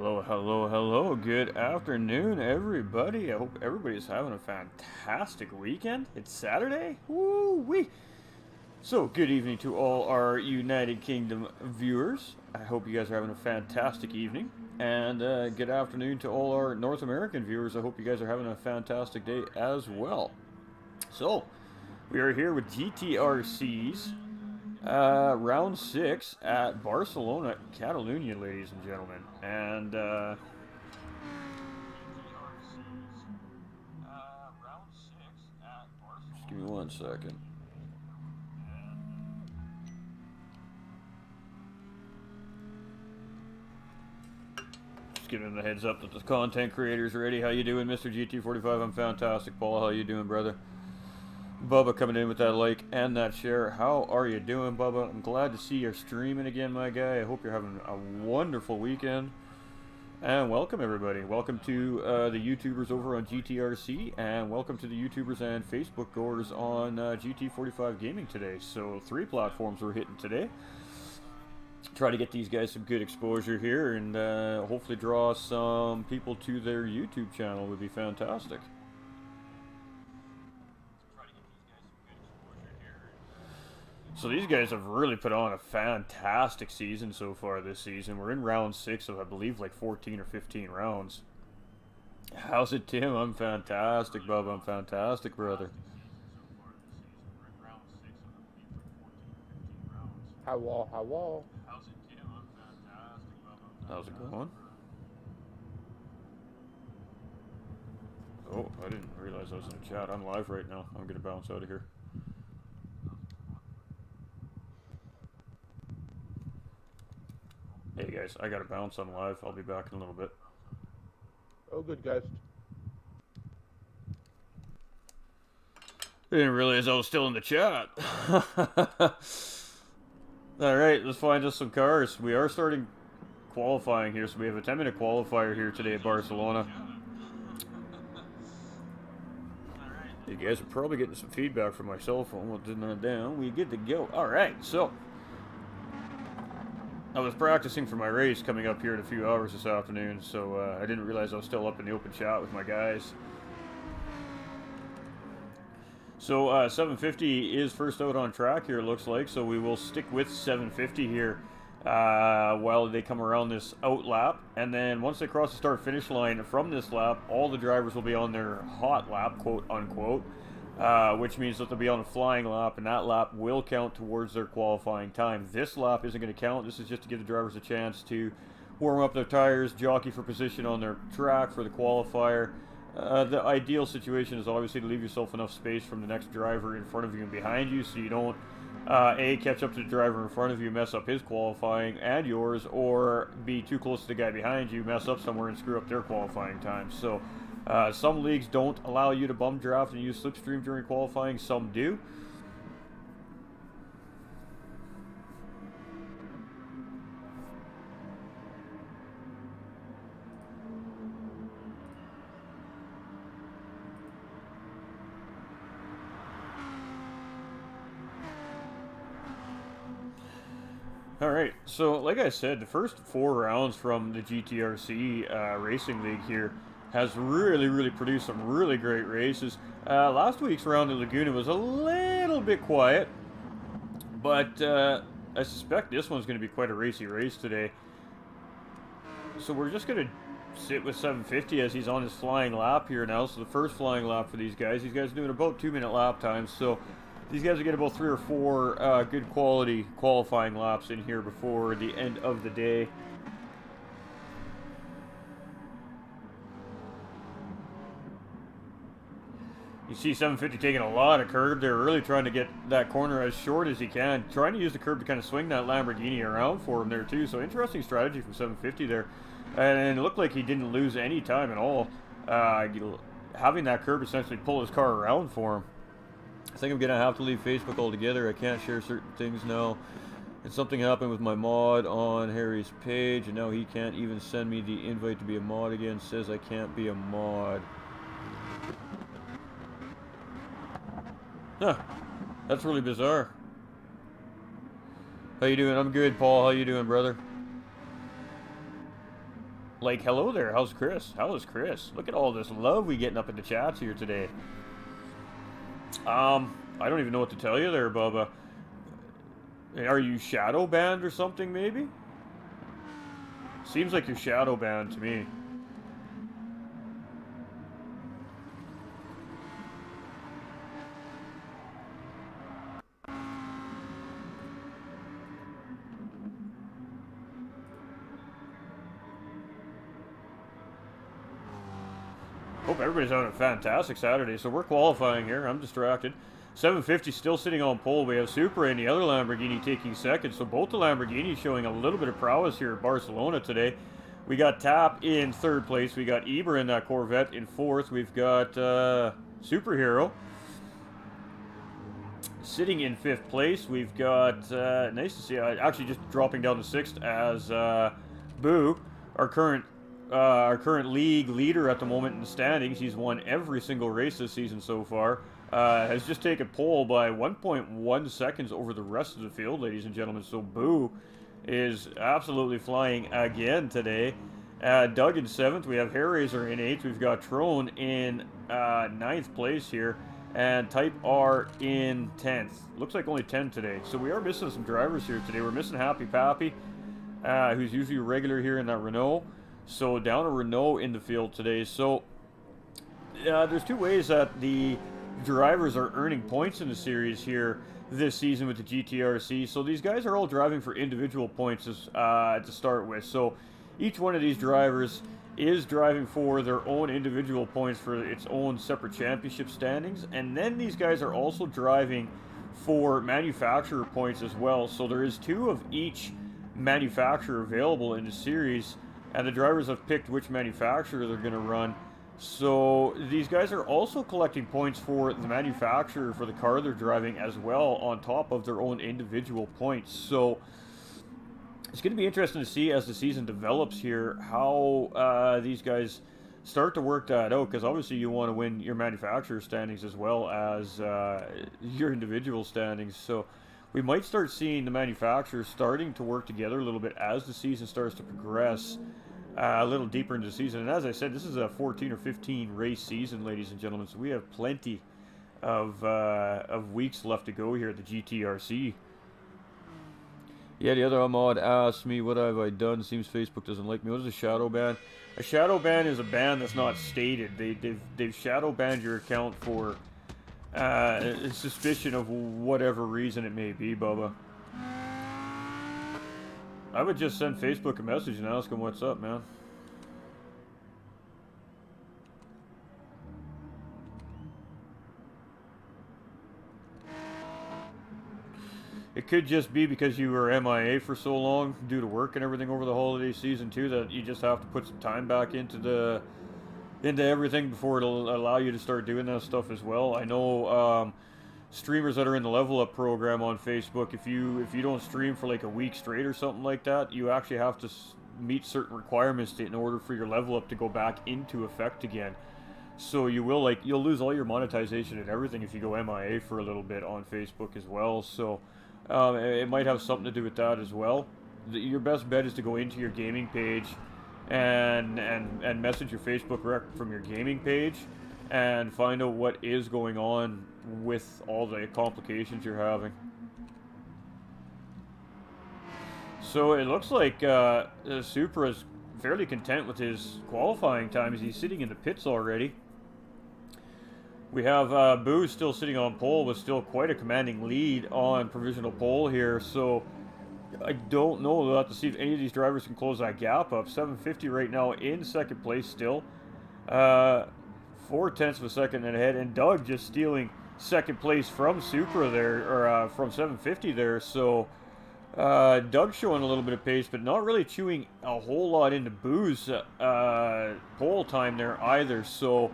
Hello, hello, hello. Good afternoon, everybody. I hope everybody's having a fantastic weekend. It's Saturday. Woo-wee. So, good evening to all our United Kingdom viewers. I hope you guys are having a fantastic evening. And good afternoon to all our North American viewers. I hope you guys are having a fantastic day as well. So, we are here with GTRC's round 6 at Barcelona, Catalunya, ladies and gentlemen. And just give me 1 second. Just giving the heads up that the content creator's ready. How you doing, Mr. GT45? I'm fantastic. Paul, how you doing, brother? Bubba coming in with that like and that share. How are you doing, Bubba? I'm glad to see you streaming again, my guy. I hope you're having a wonderful weekend. And welcome, everybody. Welcome to the YouTubers over on GTRC, and welcome to the YouTubers and Facebook goers on GT45 Gaming today. So 3 platforms we're hitting today. Try to get these guys some good exposure here, and hopefully draw some people to their YouTube channel would be fantastic. So these guys have really put on a fantastic season so far this season. We're in round 6 of, I believe, like 14 or 15 rounds. How's it, Tim? I'm fantastic, Bubba. I'm fantastic, brother. Hello, hello. How's it going? Oh, I didn't realize I was in the chat. I'm live right now. I'm going to bounce out of here. Hey guys, I gotta bounce on live. I'll be back in a little bit. Oh, good, guys. I didn't realize I was still in the chat. Alright, let's find us some cars. We are starting qualifying here, so we have a 10-minute qualifier here today at Barcelona. You guys are probably getting some feedback from my cell phone. We'll turn that down. We get to go. Alright, so I was practicing for my race coming up here in a few hours this afternoon, so I didn't realize I was still up in the open chat with my guys. So 750 is first out on track here, it looks like, so we will stick with 750 here while they come around this out lap. And then once they cross the start-finish line from this lap, all the drivers will be on their hot lap, quote-unquote. Which means that they'll be on a flying lap, and that lap will count towards their qualifying time. This lap isn't going to count. This is just to give the drivers a chance to warm up their tires, jockey for position on their track for the qualifier. The ideal situation is obviously to leave yourself enough space from the next driver in front of you and behind you, so you don't A, catch up to the driver in front of you, mess up his qualifying and yours, or be too close to the guy behind you, mess up somewhere and screw up their qualifying time. So some leagues don't allow you to bum draft and use slipstream during qualifying, some do. Alright, so like I said, the first 4 rounds from the GTRC Racing League here has really produced some really great races. Last week's round in Laguna was a little bit quiet, but I suspect this one's going to be quite a racy race today. So we're just going to sit with 750 as he's on his flying lap here now. So the first flying lap for these guys. These guys are doing about 2-minute lap times, so these guys are getting about 3 or 4 good quality qualifying laps in here before the end of the day. You see 750 taking a lot of curb. They're really trying to get that corner as short as he can. Trying to use the curb to kind of swing that Lamborghini around for him there too. So interesting strategy from 750 there. And it looked like he didn't lose any time at all. Having that curb essentially pull his car around for him. I think I'm going to have to leave Facebook altogether. I can't share certain things now. And something happened with my mod on Harry's page, and now he can't even send me the invite to be a mod again. Says I can't be a mod. Huh. That's really bizarre. How you doing? I'm good, Paul. How you doing, brother? Like, hello there. How's Chris? How is Chris? Look at all this love we getting up in the chats here today. I don't even know what to tell you there, Bubba. Are you shadow banned or something, maybe? Seems like you're shadow banned to me. Hope everybody's having a fantastic Saturday. So we're qualifying here. I'm distracted. 750 still sitting on pole. We have Supra and the other Lamborghini taking second. So both the Lamborghinis showing a little bit of prowess here at Barcelona today. We got Tap in third place. We got Eber in that Corvette in fourth. We've got Superhero sitting in fifth place. We've got, nice to see, actually just dropping down to sixth as Boo, our current league leader at the moment in the standings. He's won every single race this season so far. Has just taken pole by 1.1 seconds over the rest of the field, ladies and gentlemen. So Boo is absolutely flying again today. Doug in seventh. We have Hairraiser in eighth. We've got Trone in ninth place here. And Type R in 10th. Looks like only 10 today. So we are missing some drivers here today. We're missing Happy Pappy, who's usually a regular here in that Renault. So down a Renault in the field today. So there's two ways that the drivers are earning points in the series here this season with the GTRC. So these guys are all driving for individual points to start with. So each one of these drivers is driving for their own individual points for its own separate championship standings. And then these guys are also driving for manufacturer points as well. So there is two of each manufacturer available in the series. And the drivers have picked which manufacturer they're going to run. So these guys are also collecting points for the manufacturer for the car they're driving as well, on top of their own individual points. So it's going to be interesting to see as the season develops here how these guys start to work that out, because obviously you want to win your manufacturer standings as well as your individual standings. So we might start seeing the manufacturers starting to work together a little bit as the season starts to progress a little deeper into the season. And as I said, this is a 14 or 15 race season, ladies and gentlemen, so we have plenty of weeks left to go here at the GTRC. Yeah, the other Ahmad asked me, what have I done? Seems Facebook doesn't like me. What is a shadow ban? A shadow ban is a ban that's not stated. They've shadow banned your account for suspicion of whatever reason it may be, Bubba. I would just send Facebook a message and ask them what's up, man. It could just be because you were MIA for so long due to work and everything over the holiday season too, that you just have to put some time back into everything before it'll allow you to start doing that stuff as well. I know streamers that are in the Level Up program on Facebook, if you don't stream for like a week straight or something like that, you actually have to meet certain requirements in order for your Level Up to go back into effect again. So you'll lose all your monetization and everything if you go MIA for a little bit on Facebook as well. So it might have something to do with that as well. Your best bet is to go into your gaming page and message your Facebook rec from your gaming page and find out what is going on with all the complications you're having. So it looks like Supra is fairly content with his qualifying time as he's sitting in the pits already. We have Boo still sitting on pole with still quite a commanding lead on provisional pole here. So I don't know. We'll have to see if any of these drivers can close that gap up. 750 right now in second place still. 0.4 of a second ahead. And Doug just stealing second place from Supra there, or from 750 there. So Doug showing a little bit of pace, but not really chewing a whole lot into Boo's pole time there either. So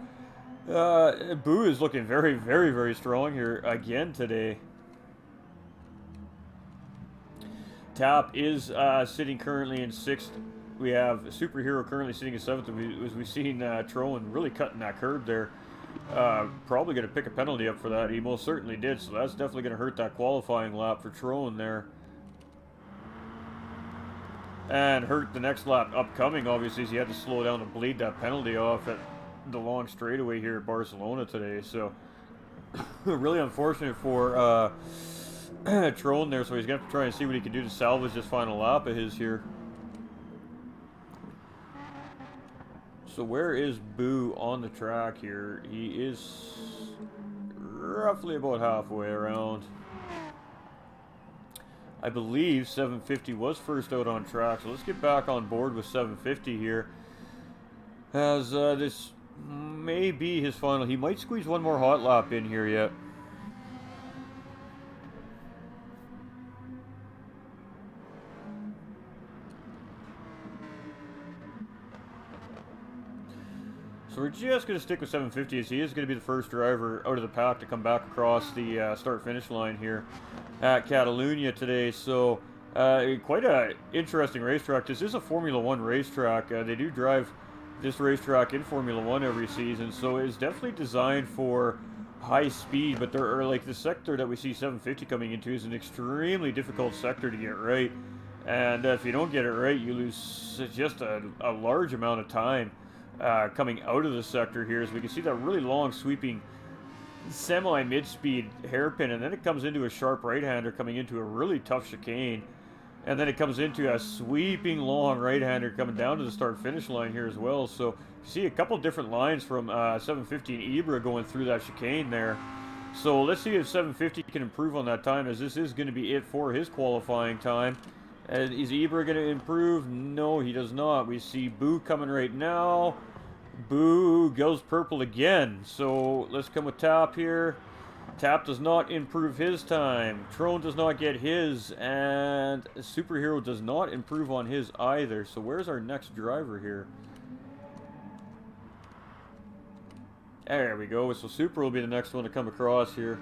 Boo is looking very, very, very strong here again today. Tap is sitting currently in 6th. We have Superhero currently sitting in 7th. As we've seen Troen really cutting that curb there. Probably going to pick a penalty up for that. He most certainly did. So that's definitely going to hurt that qualifying lap for Troen there. and hurt the next lap upcoming, obviously, as he had to slow down to bleed that penalty off at the long straightaway here at Barcelona today. So, really unfortunate for Trone there, so he's going to have to try and see what he can do to salvage this final lap of his here. So where is Boo on the track here? He is roughly about halfway around. I believe 750 was first out on track, so let's get back on board with 750 here. As this may be his final. He might squeeze one more hot lap in here yet. So we're just going to stick with 750 as he is going to be the first driver out of the pack to come back across the start-finish line here at Catalunya today. So quite an interesting racetrack. This is a Formula 1 racetrack. They do drive this racetrack in Formula 1 every season, so it's definitely designed for high speed, but there are, like, the sector that we see 750 coming into is an extremely difficult sector to get right, and if you don't get it right, you lose just a large amount of time coming out of the sector here. As we can see that really long sweeping semi-mid-speed hairpin, and then it comes into a sharp right-hander coming into a really tough chicane, and then it comes into a sweeping long right-hander coming down to the start-finish line here as well. So you see a couple different lines from 750 and Ibra going through that chicane there. So let's see if 750 can improve on that time, as this is going to be it for his qualifying time. And is Ibra going to improve? No, he does not. We see Boo coming right now. Boo goes purple again. So let's come with Tap here. Tap does not improve his time. Trone does not get his. And Superhero does not improve on his either. So where's our next driver here? There we go. So Super will be the next one to come across here.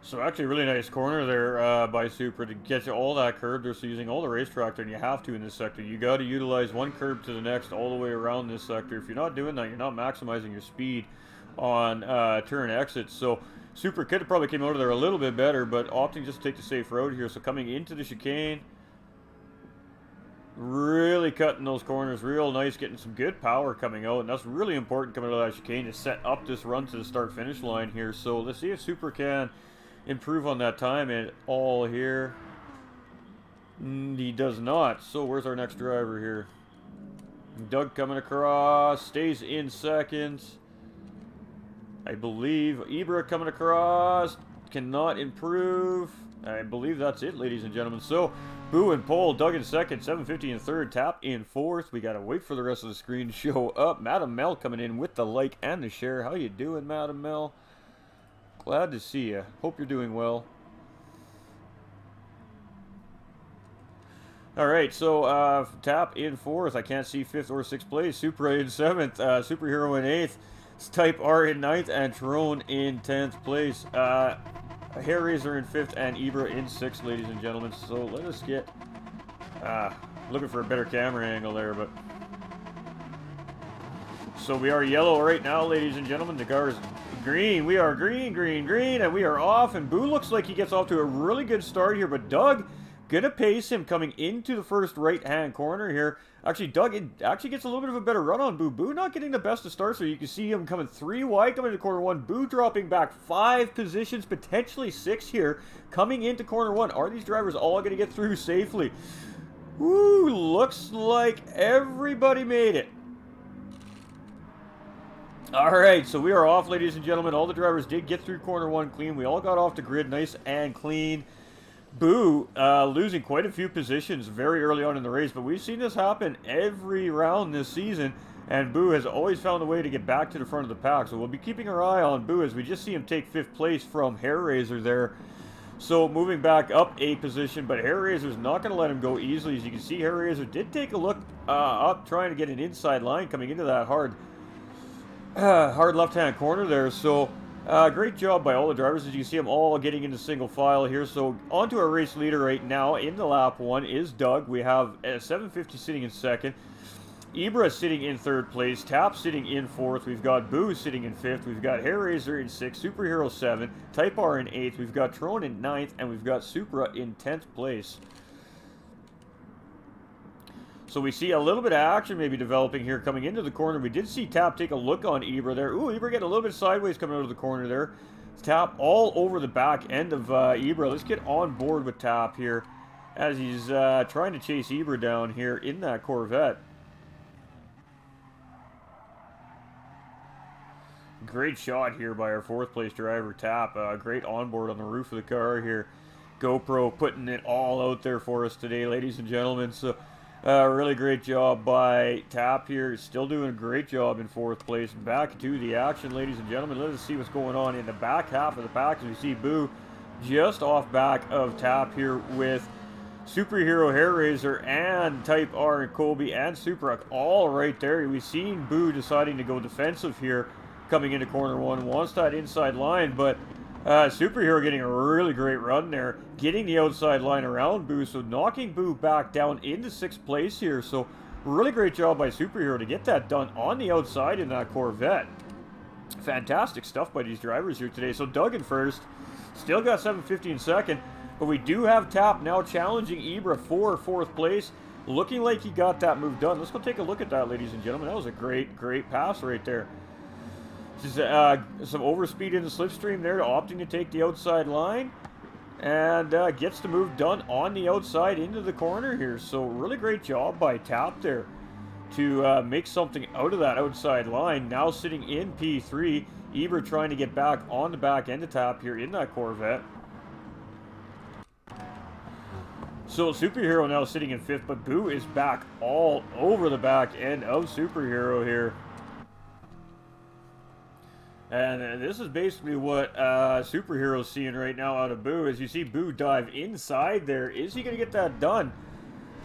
So actually, really nice corner there by Super to get you all that curb there. So using all the racetrack there, and you have to in this sector. You got to utilize one curb to the next all the way around this sector. If you're not doing that, you're not maximizing your speed on turn exits. So Super could have probably came out of there a little bit better, but opting just to take the safe road here. So coming into the chicane, really cutting those corners real nice, getting some good power coming out, and that's really important coming out of that chicane to set up this run to the start-finish line here. So let's see if Super can improve on that time at all here. He does not. So where's our next driver here? Doug coming across, stays in second. I believe Ibra coming across, cannot improve. I believe that's it, ladies and gentlemen. So Boo in pole, Doug in second, 750 in third, Tap in fourth. We gotta wait for the rest of the screen to show up. Madam Mel coming in with the like and the share. How you doing, Madam Mel? Glad to see you. Hope you're doing well. Alright, so Tap in fourth. I can't see fifth or sixth place. Supra in seventh. Superhero in eighth. Type R in ninth. And Trone in 10th place. Hair Razor in fifth. And Ibra in sixth, ladies and gentlemen. So let us get... looking for a better camera angle there, but... So we are yellow right now, ladies and gentlemen. The car is green. We are green, green, green, and we are off. And Boo looks like he gets off to a really good start here, but Doug gonna pace him coming into the first right-hand corner here. Actually, Doug actually gets a little bit of a better run on Boo. Boo not getting the best of starts, so you can see him coming 3 wide coming into corner 1. Boo dropping back 5 positions, potentially 6 here, coming into corner 1. Are these drivers all gonna get through safely? Woo, looks like everybody made it. Alright, so we are off, ladies and gentlemen. All the drivers did get through corner 1 clean. We all got off the grid nice and clean. Boo losing quite a few positions very early on in the race, but we've seen this happen every round this season, and Boo has always found a way to get back to the front of the pack. So we'll be keeping our eye on Boo as we just see him take 5th place from Hair Razor there. So moving back up a position, but Hair Razor's not going to let him go easily. As you can see, Hair Razor did take a look up, trying to get an inside line coming into that hard left-hand corner there. So Great job by all the drivers. As you can see them all getting into single file here. So onto our race leader right now in the lap 1 is Doug. We have 750 sitting in second. Ibra sitting in third place. Tap sitting in fourth. We've got Boo sitting in fifth. We've got Hair Razor in sixth. Superhero 7. Type R in eighth. We've got Tron in ninth. And we've got Supra in 10th place. So we see a little bit of action maybe developing here coming into the corner. We did see Tap take a look on Ibra there. Ooh, Ibra getting a little bit sideways coming out of the corner there. Tap all over the back end of Ibra. Let's get on board with Tap here as he's trying to chase Ibra down here in that Corvette. Great shot here by our fourth place driver, Tap. Great onboard on the roof of the car here. GoPro putting it all out there for us today, ladies and gentlemen. So really great job by Tap here. Still doing a great job in fourth place. Back to the action, ladies and gentlemen. Let us see what's going on in the back half of the pack. As we see Boo just off back of Tap here with Superhero, Hair Razor, and Type R and Kobe and Supra all right there. We've seen Boo deciding to go defensive here coming into corner 1. Wants that inside line, but Superhero getting a really great run there, getting the outside line around Boo, so knocking Boo back down into 6th place here. So really great job by Superhero to get that done on the outside in that Corvette. Fantastic stuff by these drivers here today. So Doug in first, still got 750 in second, but we do have Tap now challenging Ibra for 4th place. Looking like he got that move done. Let's go take a look at that, ladies and gentlemen. That was a great pass right there. Just some overspeed in the slipstream there, opting to take the outside line, and gets the move done on the outside into the corner here. So really great job by Tap there to make something out of that outside line. Now sitting in P3, Ibra trying to get back on the back end of Tap here in that Corvette. So Superhero now sitting in 5th, but Boo is back all over the back end of Superhero here. And this is basically what Superhero's seeing right now out of Boo. As you see Boo dive inside there. Is he going to get that done?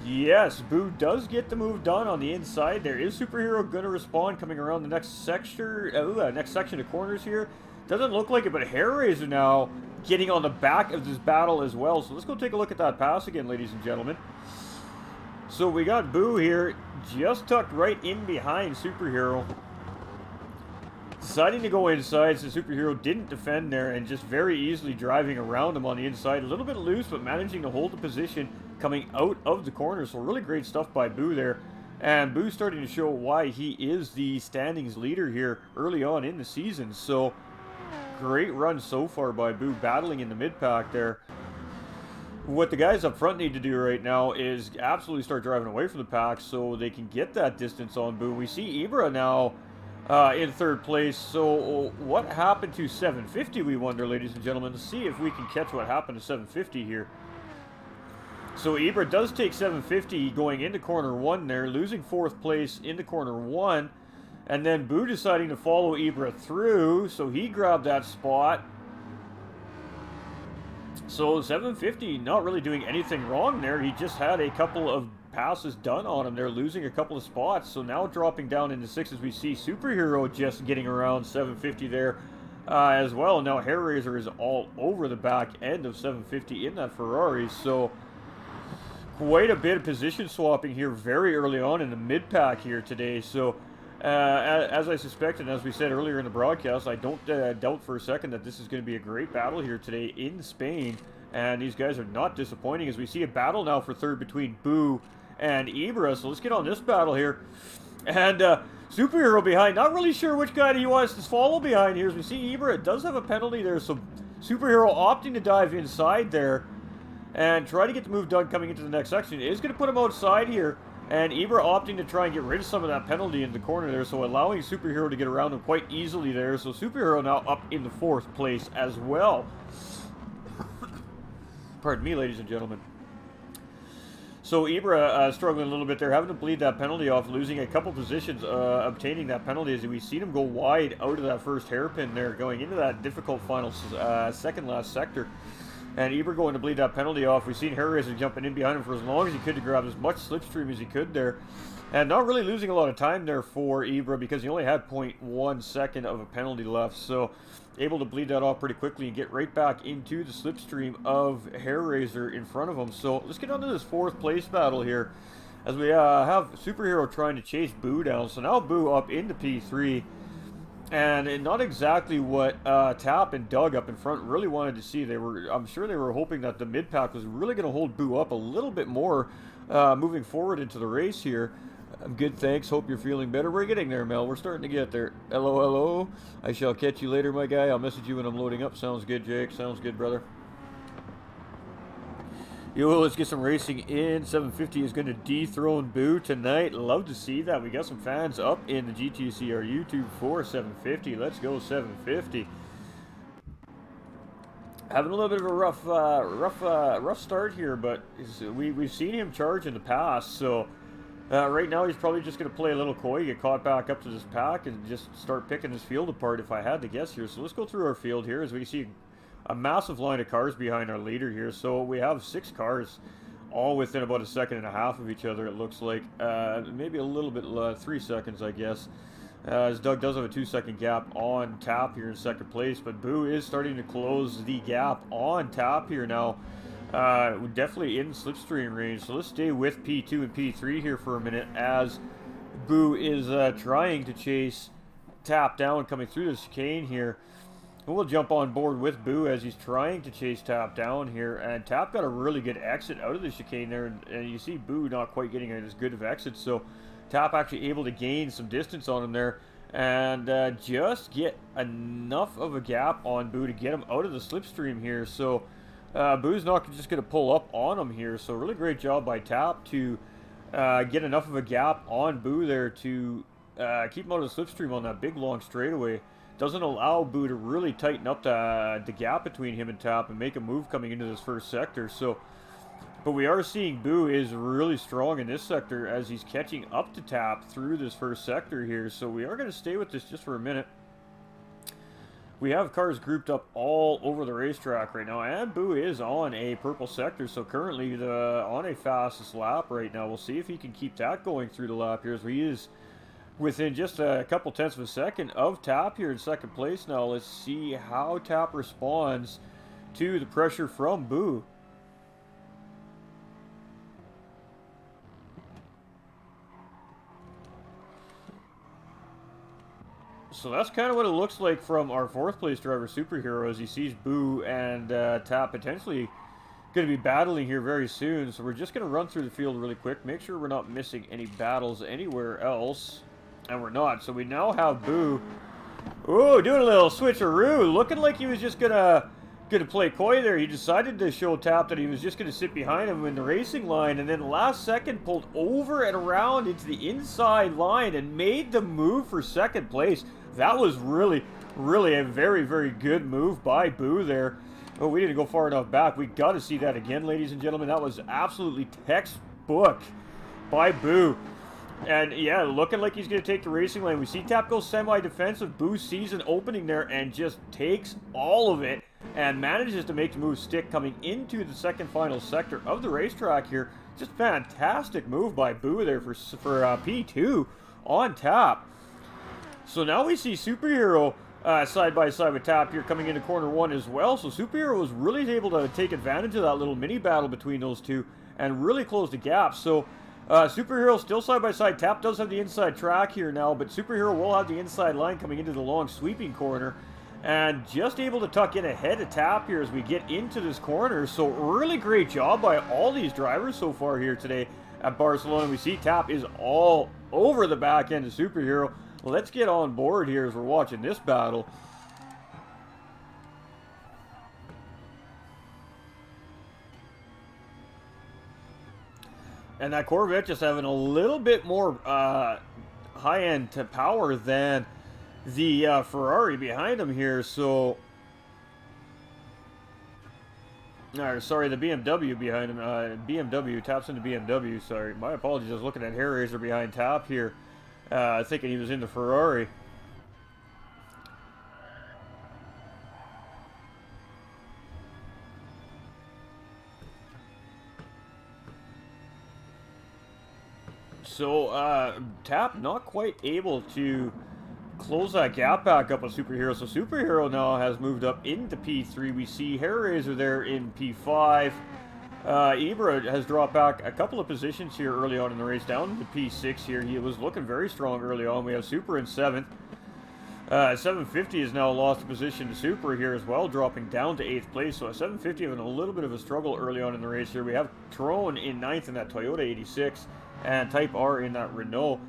Yes, Boo does get the move done on the inside there. Is Superhero going to respond coming around the next section of corners here? Doesn't look like it, but Hair Razor now getting on the back of this battle as well. So let's go take a look at that pass again, ladies and gentlemen. So we got Boo here just tucked right in behind Superhero. Deciding to go inside, so Superhero didn't defend there and just very easily driving around him on the inside. A little bit loose, but managing to hold the position coming out of the corner. So really great stuff by Boo there. And Boo starting to show why he is the standings leader here early on in the season. So great run so far by Boo, battling in the mid-pack there. What the guys up front need to do right now is absolutely start driving away from the pack so they can get that distance on Boo. We see Ibra now in 3rd place. So what happened to 750, we wonder, ladies and gentlemen? Let's see if we can catch what happened to 750 here. So Ibra does take 750 going into corner 1 there, losing 4th place into corner 1. And then Boo deciding to follow Ibra through, so he grabbed that spot. So 750 not really doing anything wrong there. He just had a couple of passes done on him there, losing a couple of spots. So now dropping down into 6 as we see Superhero just getting around 750 there as well. Now Hair Razor is all over the back end of 750 in that Ferrari. So quite a bit of position swapping here very early on in the mid-pack here today. So as I suspected, and as we said earlier in the broadcast, I don't doubt for a second that this is going to be a great battle here today in Spain. And these guys are not disappointing as we see a battle now for 3rd between Boo and Ibra. So let's get on this battle here. And Superhero behind. Not really sure which guy he wants to follow behind here. As we see Ibra does have a penalty there. So Superhero opting to dive inside there and try to get the move done coming into the next section. It is going to put him outside here. And Ibra opting to try and get rid of some of that penalty in the corner there, so allowing Superhero to get around him quite easily there. So Superhero now up in the 4th place as well. Pardon me, ladies and gentlemen. So Ibra struggling a little bit there, having to bleed that penalty off, losing a couple positions, obtaining that penalty as we've seen him go wide out of that first hairpin there, going into that difficult final second last sector. And Eber going to bleed that penalty off. We've seen Hair Racer jumping in behind him for as long as he could to grab as much slipstream as he could there. And not really losing a lot of time there for Ibra because he only had 0.1 second of a penalty left. So able to bleed that off pretty quickly and get right back into the slipstream of Hair Razor in front of him. So let's get on to this 4th place battle here as we have Superhero trying to chase Boo down. So now Boo up into P3. And not exactly what Tap and Doug up in front really wanted to see. I'm sure they were hoping that the mid pack was really going to hold Boo up a little bit more moving forward into the race here. I'm good, thanks. Hope you're feeling better. We're getting there, Mel. We're starting to get there. Hello, hello. I shall catch you later, my guy. I'll message you when I'm loading up. Sounds good, Jake. Sounds good, brother. Yo, let's get some racing in. 750 is going to dethrone Boo tonight. Love to see that. We got some fans up in the GTCR YouTube for 750. Let's go 750. Having a little bit of a rough start here, but we've seen him charge in the past. So right now he's probably just going to play a little coy, get caught back up to this pack, and just start picking his field apart. If I had to guess here, so let's go through our field here as we see a massive line of cars behind our leader here. So we have 6 cars all within about a second and a half of each other, it looks like. Maybe a little bit, 3 seconds, I guess. As Doug does have a 2-second gap on Tap here in 2nd place, but Boo is starting to close the gap on Tap here now. Definitely in slipstream range. So let's stay with P2 and P3 here for a minute as Boo is trying to chase Tap down coming through the chicane here. We'll jump on board with Boo as he's trying to chase Tap down here. And Tap got a really good exit out of the chicane there. And you see Boo not quite getting as good of exit. So Tap actually able to gain some distance on him there. And just get enough of a gap on Boo to get him out of the slipstream here. So Boo's not just going to pull up on him here. So really great job by Tap to get enough of a gap on Boo there to keep him out of the slipstream on that big long straightaway. Doesn't allow Boo to really tighten up the gap between him and Tap and make a move coming into this first sector. So, but we are seeing Boo is really strong in this sector as he's catching up to Tap through this first sector here. So we are going to stay with this just for a minute. We have cars grouped up all over the racetrack right now, and Boo is on a purple sector, so currently on a fastest lap right now. We'll see if he can keep that going through the lap here as he is within just a couple tenths of a second of Tap here in 2nd place now. Let's see how Tap responds to the pressure from Boo. So that's kind of what it looks like from our 4th place driver, Superhero, as he sees Boo and Tap potentially going to be battling here very soon. So we're just going to run through the field really quick, make sure we're not missing any battles anywhere else. And we're not. So we now have Boo. Ooh, doing a little switcheroo. Looking like he was just gonna play coy there. He decided to show Tap that he was just gonna sit behind him in the racing line, and then last second pulled over and around into the inside line and made the move for 2nd place. That was really a very, very good move by Boo there. Oh, we didn't go far enough back. We got to see that again, ladies and gentlemen. That was absolutely textbook by Boo. And yeah, looking like he's going to take the racing lane. We see Tap go semi-defensive. Boo sees an opening there and just takes all of it and manages to make the move stick coming into the 2nd final sector of the racetrack here. Just fantastic move by Boo there for P2 on Tap. So now we see Superhero side by side with Tap here coming into corner 1 as well. So Superhero was really able to take advantage of that little mini battle between those two and really close the gap. So Superhero still side by side. Tap does have the inside track here now, but Superhero will have the inside line coming into the long sweeping corner. And just able to tuck in ahead of Tap here as we get into this corner. So really great job by all these drivers so far here today at Barcelona. We see Tap is all over the back end of Superhero. Let's get on board here as we're watching this battle. And that Corvette just having a little bit more high-end power than the Ferrari behind him here. So, sorry, the BMW behind him. BMW taps into BMW. Sorry, my apologies. I was looking at Hair Razor behind Tap here, thinking he was in the Ferrari. So, Tap not quite able to close that gap back up on Superhero. So Superhero now has moved up into P3. We see Hairraiser there in P5. Ibra has dropped back a couple of positions here early on in the race, down to P6 here. He was looking very strong early on. We have Super in 7th. 750 has now lost a position to Super here as well, dropping down to 8th place. So 750 having a little bit of a struggle early on in the race here. We have Trone in 9th in that Toyota 86 and Type R in that Renault.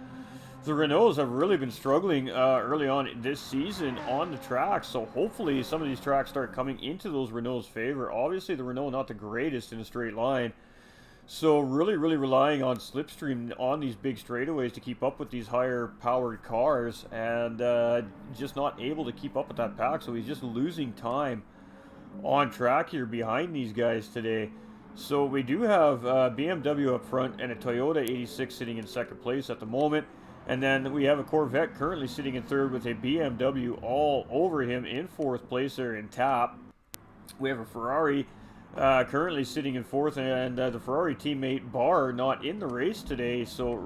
The Renaults have really been struggling early on this season on the track, so hopefully some of these tracks start coming into those Renaults' favor. Obviously the Renault not the greatest in a straight line, so really relying on slipstream on these big straightaways to keep up with these higher powered cars, and just not able to keep up with that pack, so he's just losing time on track here behind these guys today. So we do have BMW up front and a Toyota 86 sitting in 2nd place at the moment. And then we have a Corvette currently sitting in 3rd with a BMW all over him in 4th place there in Tap. We have a Ferrari currently sitting in 4th, and the Ferrari teammate Barr not in the race today. So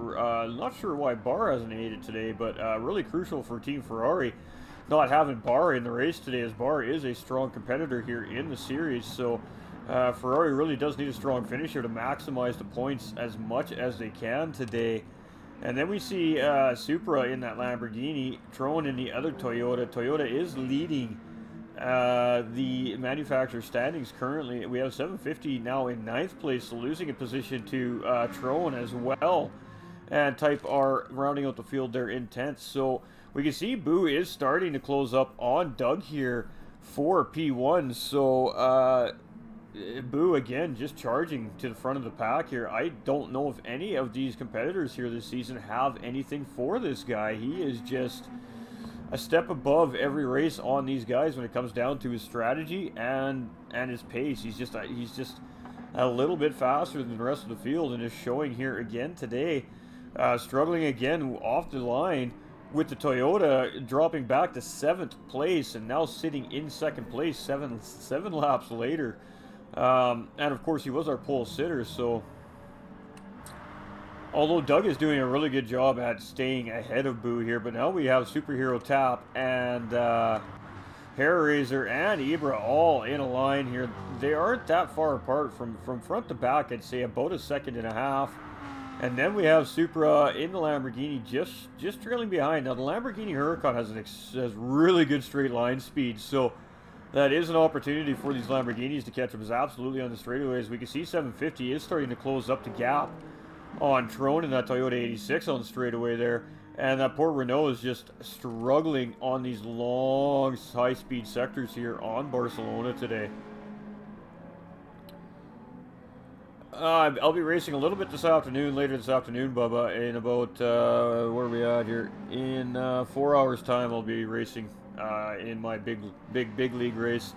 not sure why Barr hasn't made it today, but really crucial for Team Ferrari not having Barr in the race today, as Barr is a strong competitor here in the series. So Ferrari really does need a strong finish here to maximize the points as much as they can today. And then we see Supra in that Lamborghini, Trone in the other Toyota. Toyota is leading the manufacturer standings currently. We have 750 now in 9th place, so losing a position to Trone as well. And Type R rounding out the field there in 10th. So we can see Boo is starting to close up on Doug here for P1. So Boo again just charging to the front of the pack here. I don't know if any of these competitors here this season have anything for this guy. He is just a step above every race on these guys when it comes down to his strategy and his pace. He's just a little bit faster than the rest of the field, and is showing here again today. Struggling again off the line with the Toyota, dropping back to 7th place and now sitting in 2nd place seven laps later. And of course he was our pole sitter, so although Doug is doing a really good job at staying ahead of Boo here, but now we have Superhero Tap and Hairraiser and Ibra all in a line here. They aren't that far apart from front to back, I'd say about a second and a half. And then we have Supra in the Lamborghini just trailing behind. Now the Lamborghini Huracan has really good straight line speed, so that is an opportunity for these Lamborghinis to catch up. Is absolutely on the straightaways. We can see 750 is starting to close up the gap on Trone and that Toyota 86 on the straightaway there. And that poor Renault is just struggling on these long, high-speed sectors here on Barcelona today. I'll be racing a little bit later this afternoon, Bubba, in about, where are we at here? In 4 hours' time, I'll be racing in my big league race.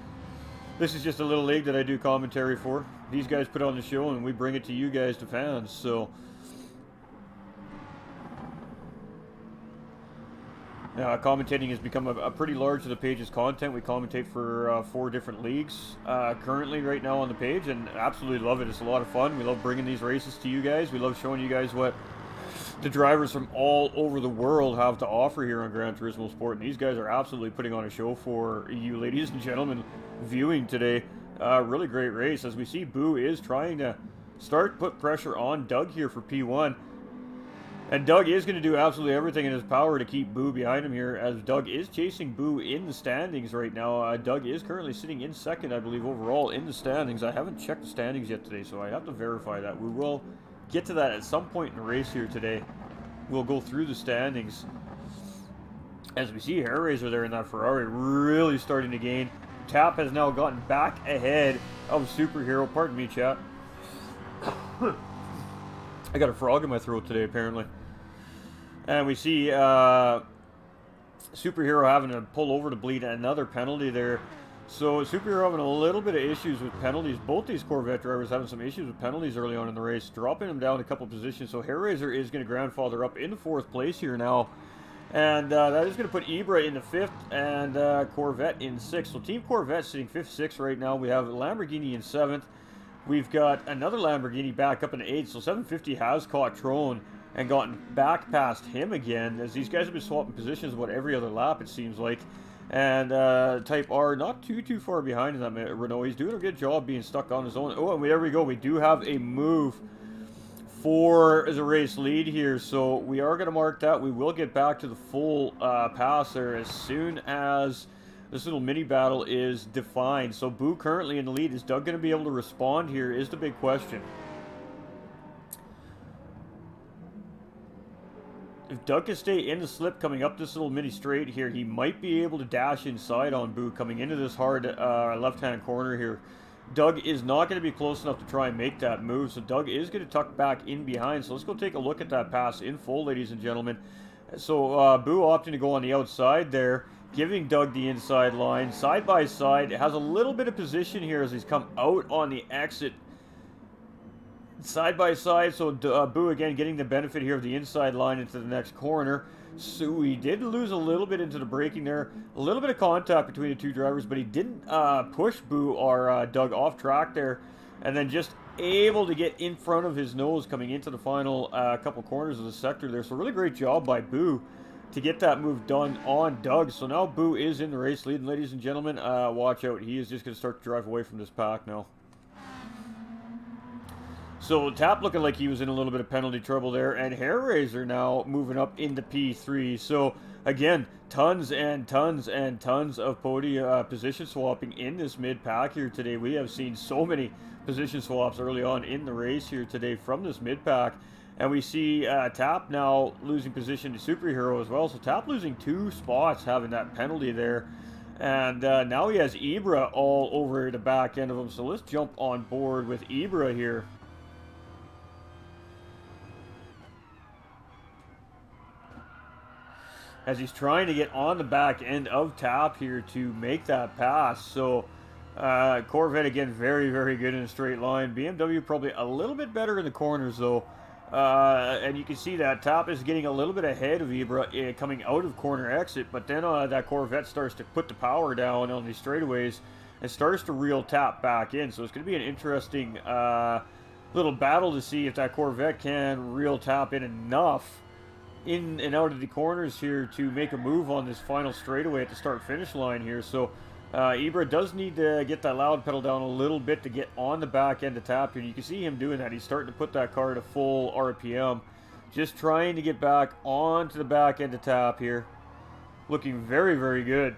This is just a little league that I do commentary for. These guys put on the show and we bring it to you guys, to fans. So commentating has become a pretty large of the page's content. We commentate for 4 different leagues currently right now on the page, and absolutely love it. It's a lot of fun. We love bringing these races to you guys. We love showing you guys what the drivers from all over the world have to offer here on Gran Turismo Sport, and these guys are absolutely putting on a show for you ladies and gentlemen viewing today. Really great race, as we see Boo is trying to put pressure on Doug here for P1, and Doug is going to do absolutely everything in his power to keep Boo behind him here, as Doug is chasing Boo in the standings right now. Doug is currently sitting in 2nd, I believe, overall in the standings. I haven't checked the standings yet today, so I have to verify that. We will get to that at some point in the race here today. We'll go through the standings. As we see Hairraiser there in that Ferrari really starting to gain. Tap has now gotten back ahead of Superhero. Pardon me, chat. I got a frog in my throat today, apparently. And we see Superhero having to pull over to bleed another penalty there. So Superhero having a little bit of issues with penalties. Both these Corvette drivers having some issues with penalties early on in the race, dropping them down a couple positions. So Hairraiser is going to grandfather up into 4th place here now. And that is going to put Ibra in the 5th and Corvette in 6th. So Team Corvette sitting 5th, 6th right now. We have Lamborghini in 7th. We've got another Lamborghini back up in 8th. So 750 has caught Trone and gotten back past him again, as these guys have been swapping positions about every other lap, it seems like. And Type R not too far behind in that Renault. He's doing a good job being stuck on his own. Oh, and there we go. We do have a move for the race lead here, so we are going to mark that. We will get back to the full pass there as soon as this little mini battle is defined. So Boo currently in the lead. Is Doug going to be able to respond here is the big question. If Doug can stay in the slip coming up this little mini straight here, he might be able to dash inside on Boo coming into this hard left-hand corner here. Doug is not going to be close enough to try and make that move, so Doug is going to tuck back in behind. So let's go take a look at that pass in full, ladies and gentlemen. So Boo opting to go on the outside there, giving Doug the inside line. Side by side, it has a little bit of position here as he's come out on the exit. Side by side, so Boo again getting the benefit here of the inside line into the next corner. So we did lose a little bit into the braking there. A little bit of contact between the two drivers, but he didn't push Boo or Doug off track there. And then just able to get in front of his nose coming into the final couple corners of the sector there. So really great job by Boo to get that move done on Doug. So now Boo is in the race lead. And ladies and gentlemen, watch out. He is just going to start to drive away from this pack now. So Tap looking like he was in a little bit of penalty trouble there, and Hair Razor now moving up into P3. So again, tons and tons and tons of podium position swapping in this mid pack here today. We have seen so many position swaps early on in the race here today from this mid pack, and we see Tap now losing position to Superhero as well. So Tap losing 2 spots, having that penalty there. And now he has Ibra all over the back end of him. So let's jump on board with Ibra here. As he's trying to get on the back end of Tap here to make that pass. So Corvette again very good in a straight line. BMW probably a little bit better in the corners though. And you can see that Tap is getting a little bit ahead of Ibra coming out of corner exit, but then that Corvette starts to put the power down on these straightaways and starts to reel Tap back in. So it's going to be an interesting little battle to see if that Corvette can reel Tap in enough in and out of the corners here to make a move on this final straightaway at the start-finish line here. So Ibra does need to get that loud pedal down a little bit to get on the back end of Tap here. You can see him doing that. He's starting to put that car to full RPM. Just trying to get back onto the back end of Tap here. Looking very good.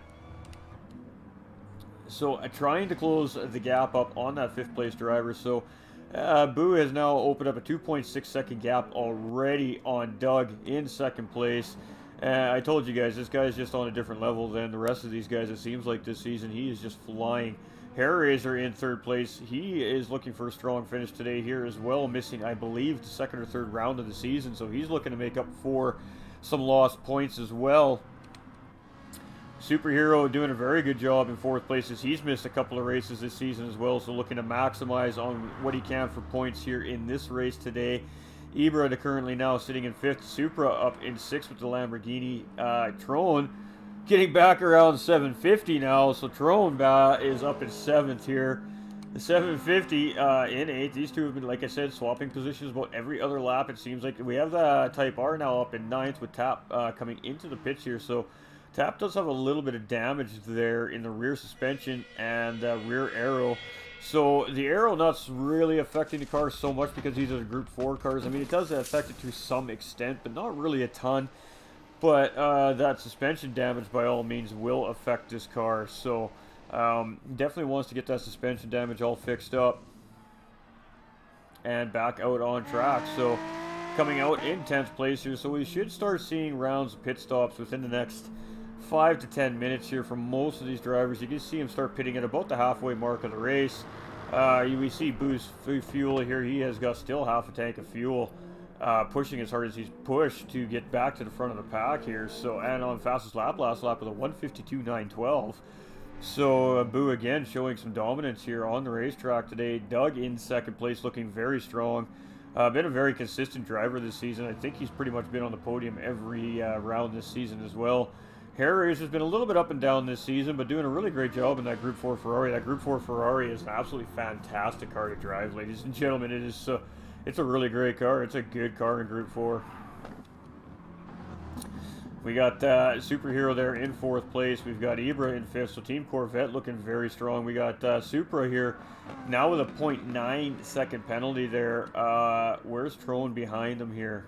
So trying to close the gap up on that 5th place driver. So Boo has now opened up a 2.6 second gap already on Doug in 2nd place. I told you guys, this guy's just on a different level than the rest of these guys, it seems like this season. He is just flying. Hair Razor in 3rd place. He is looking for a strong finish today here as well, missing, I believe, the 2nd or 3rd round of the season. So he's looking to make up for some lost points as well. Superhero doing a very good job in 4th place as he's missed a couple of races this season as well, so looking to maximize on what he can for points here in this race today. Ibra currently now sitting in 5th, Supra up in 6th with the Lamborghini. Trone getting back around 750 now, so Trone is up in 7th here. The 750 in 8th. These two have been, like I said, swapping positions about every other lap. It seems like we have the Type R now up in 9th with Tap coming into the pits here, so Tap does have a little bit of damage there in the rear suspension and rear aero. So the aero nut's really affecting the car so much because these are the Group 4 cars. I mean, it does affect it to some extent, but not really a ton. But that suspension damage, by all means, will affect this car. So definitely wants to get that suspension damage all fixed up and back out on track. So coming out in 10th place here. So we should start seeing rounds of pit stops within the next 5 to 10 minutes here from most of these drivers. You can see him start pitting at about the halfway mark of the race. We see Boo's fuel here. He has got still half a tank of fuel, pushing as hard as he's pushed to get back to the front of the pack here. So, and on fastest lap, last lap with a 152.912. So Boo again showing some dominance here on the racetrack today. Doug in 2nd place, looking very strong. Been a very consistent driver this season. I think he's pretty much been on the podium every round this season as well. Hair Razor has been a little bit up and down this season, but doing a really great job in that Group 4 Ferrari. That Group 4 Ferrari is an absolutely fantastic car to drive, ladies and gentlemen. It is It's a really great car. It's a good car in Group 4. We got Superhero there in 4th place. We've got Ibra in 5th. So Team Corvette looking very strong. We got Supra here now with a 0.9 second penalty there. Where's Trone behind him here?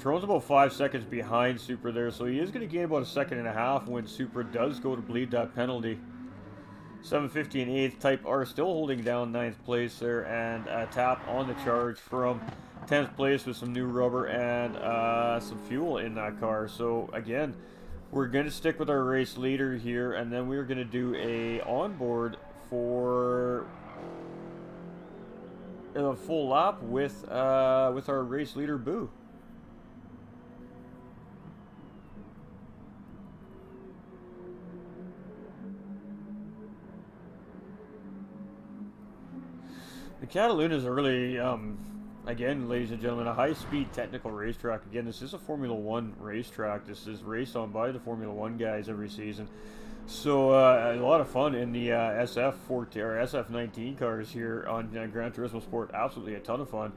Trone's about 5 seconds behind Supra there. So he is going to gain about a second and a half when Supra does go to bleed that penalty. 750 and 8th. Type R still holding down 9th place there. And a tap on the charge from 10th place with some new rubber and some fuel in that car. So again, we're going to stick with our race leader here, and then we're going to do a onboard for a full lap with our race leader Boo. The Catalunya is a really again, ladies and gentlemen, a high-speed technical racetrack. Again, this is a Formula 1 racetrack. This is raced on by the Formula 1 guys every season. So a lot of fun in the SF14 or SF19 cars here on Gran Turismo Sport. Absolutely a ton of fun,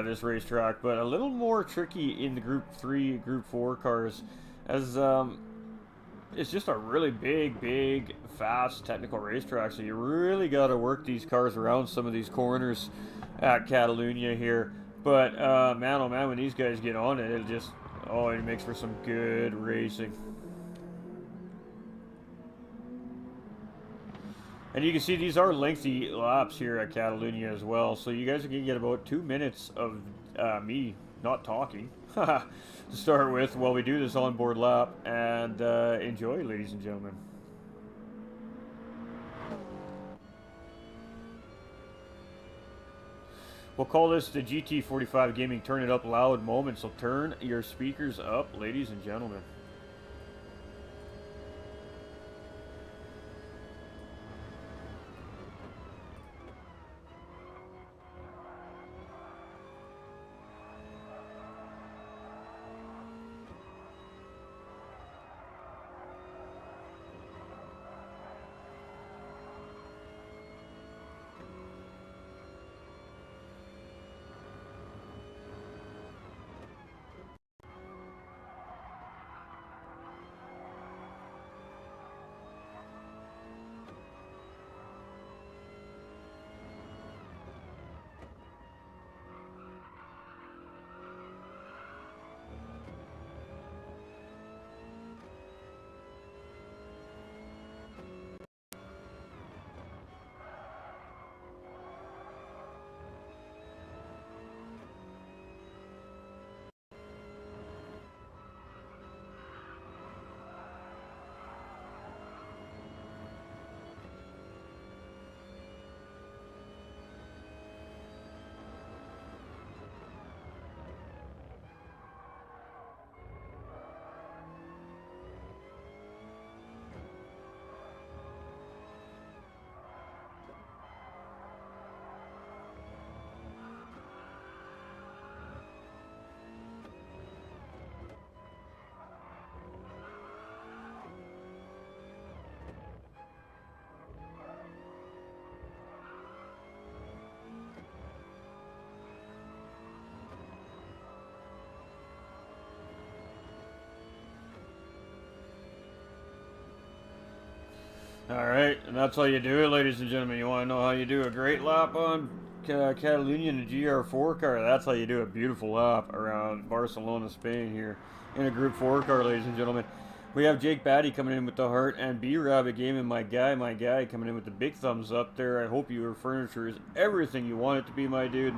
this racetrack. But a little more tricky in the Group 3, Group 4 cars, as it's just a really big, fast technical racetrack. So you really got to work these cars around some of these corners at Catalunya here. But man, oh man, when these guys get on it, it makes for some good racing. And you can see these are lengthy laps here at Catalunya as well. So you guys are going to get about 2 minutes of me not talking to start with while we do this onboard lap. And enjoy, ladies and gentlemen. We'll call this the GT45 Gaming Turn It Up Loud moment. So turn your speakers up, ladies and gentlemen. Alright, and that's how you do it, ladies and gentlemen. You want to know how you do a great lap on Catalunya in a GR4 car? That's how you do a beautiful lap around Barcelona, Spain here in a Group 4 car, ladies and gentlemen. We have Jake Batty coming in with the heart, and B-Rabbit Gaming, my guy coming in with the big thumbs up there. I hope your furniture is everything you want it to be, my dude.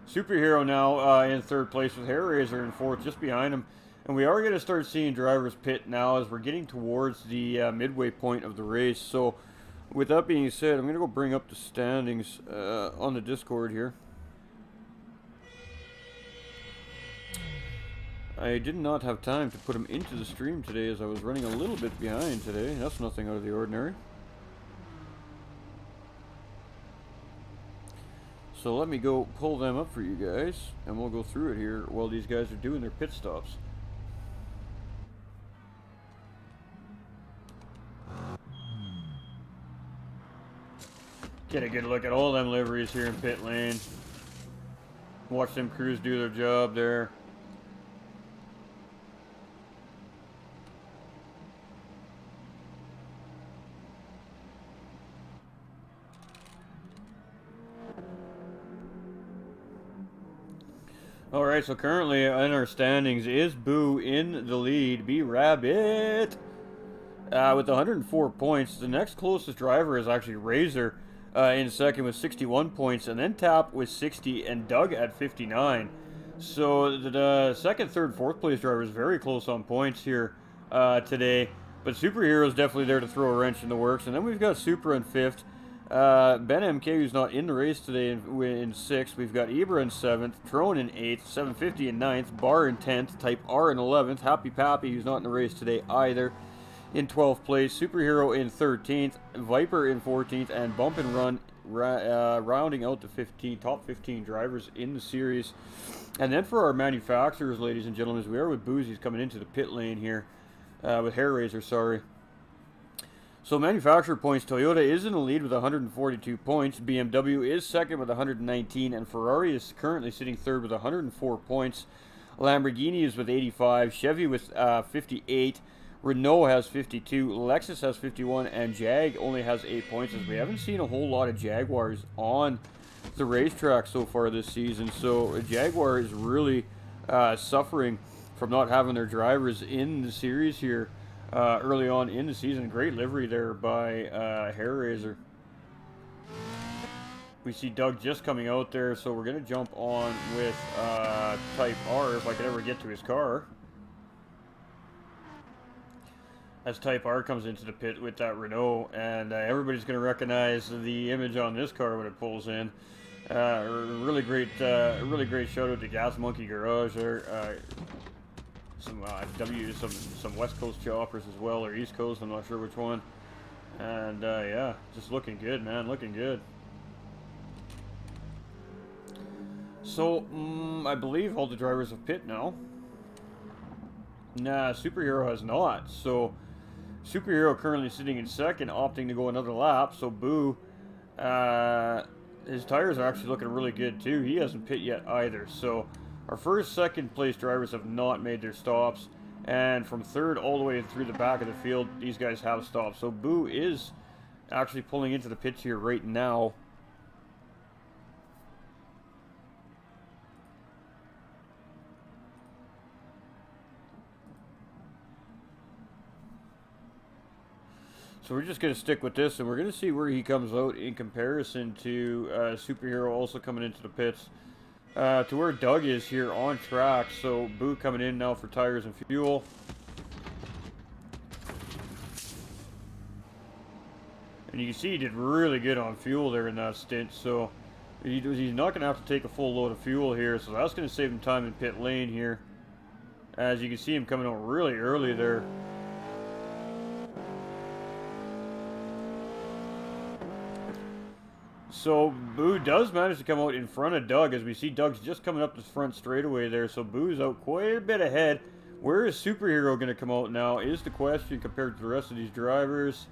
Superhero now in 3rd place with Hair Razor in 4th, just behind him. And we are going to start seeing drivers pit now as we're getting towards the midway point of the race. So with that being said, I'm going to go bring up the standings on the Discord here. I did not have time to put them into the stream today as I was running a little bit behind today. That's nothing out of the ordinary. So let me go pull them up for you guys, and we'll go through it here while these guys are doing their pit stops. Get a good look at all them liveries here in pit lane. Watch them crews do their job there. Alright, so currently in our standings is Boo in the lead. B-Rabbit with 104 points. The next closest driver is actually Razor in second with 61 points. And then Tap with 60 and Doug at 59. So the second, third, fourth place driver is very close on points here today. But Superhero is definitely there to throw a wrench in the works. And then we've got Supra in fifth. Ben MK, who's not in the race today, in 6th. We've got Ibra in 7th, Trone in 8th, 750 in 9th, Bar in 10th, Type R in 11th, Happy Pappy, who's not in the race today either, in 12th place, Superhero in 13th, Viper in 14th, and Bump and Run rounding out the top 15 drivers in the series. And then for our manufacturers, ladies and gentlemen, we are with Boozy's coming into the pit lane here, with Hair Razor, sorry. So manufacturer points, Toyota is in the lead with 142 points, BMW is second with 119, and Ferrari is currently sitting third with 104 points. Lamborghini is with 85, Chevy with 58, Renault has 52, Lexus has 51, and Jag only has 8 points, as we haven't seen a whole lot of Jaguars on the racetrack so far this season. So Jaguar is really suffering from not having their drivers in the series here. Early on in the season. Great livery there by Hair Razor. We see Doug just coming out there, so we're going to jump on with Type R if I could ever get to his car. As Type R comes into the pit with that Renault, and everybody's going to recognize the image on this car when it pulls in. Really great shout out to Gas Monkey Garage there. Some some West Coast choppers as well, or East Coast, I'm not sure which one. And yeah, just looking good, man, looking good. So I believe all the drivers have pit now. Nah, Superhero has not. So Superhero currently sitting in second, opting to go another lap. So Boo, his tires are actually looking really good too. He hasn't pit yet either. So our first, second place drivers have not made their stops, and from third all the way through the back of the field, these guys have stopped. So Boo is actually pulling into the pits here right now. So we're just going to stick with this, and we're going to see where he comes out in comparison to Superhero also coming into the pits. To where Doug is here on track. So Boo coming in now for tires and fuel. And you can see he did really good on fuel there in that stint. So he's not going to have to take a full load of fuel here. So that's going to save him time in pit lane here. As you can see him coming out really early there. So Boo does manage to come out in front of Doug, as we see Doug's just coming up the front straightaway there. So Boo's out quite a bit ahead. Where is Superhero going to come out now is the question compared to the rest of these drivers.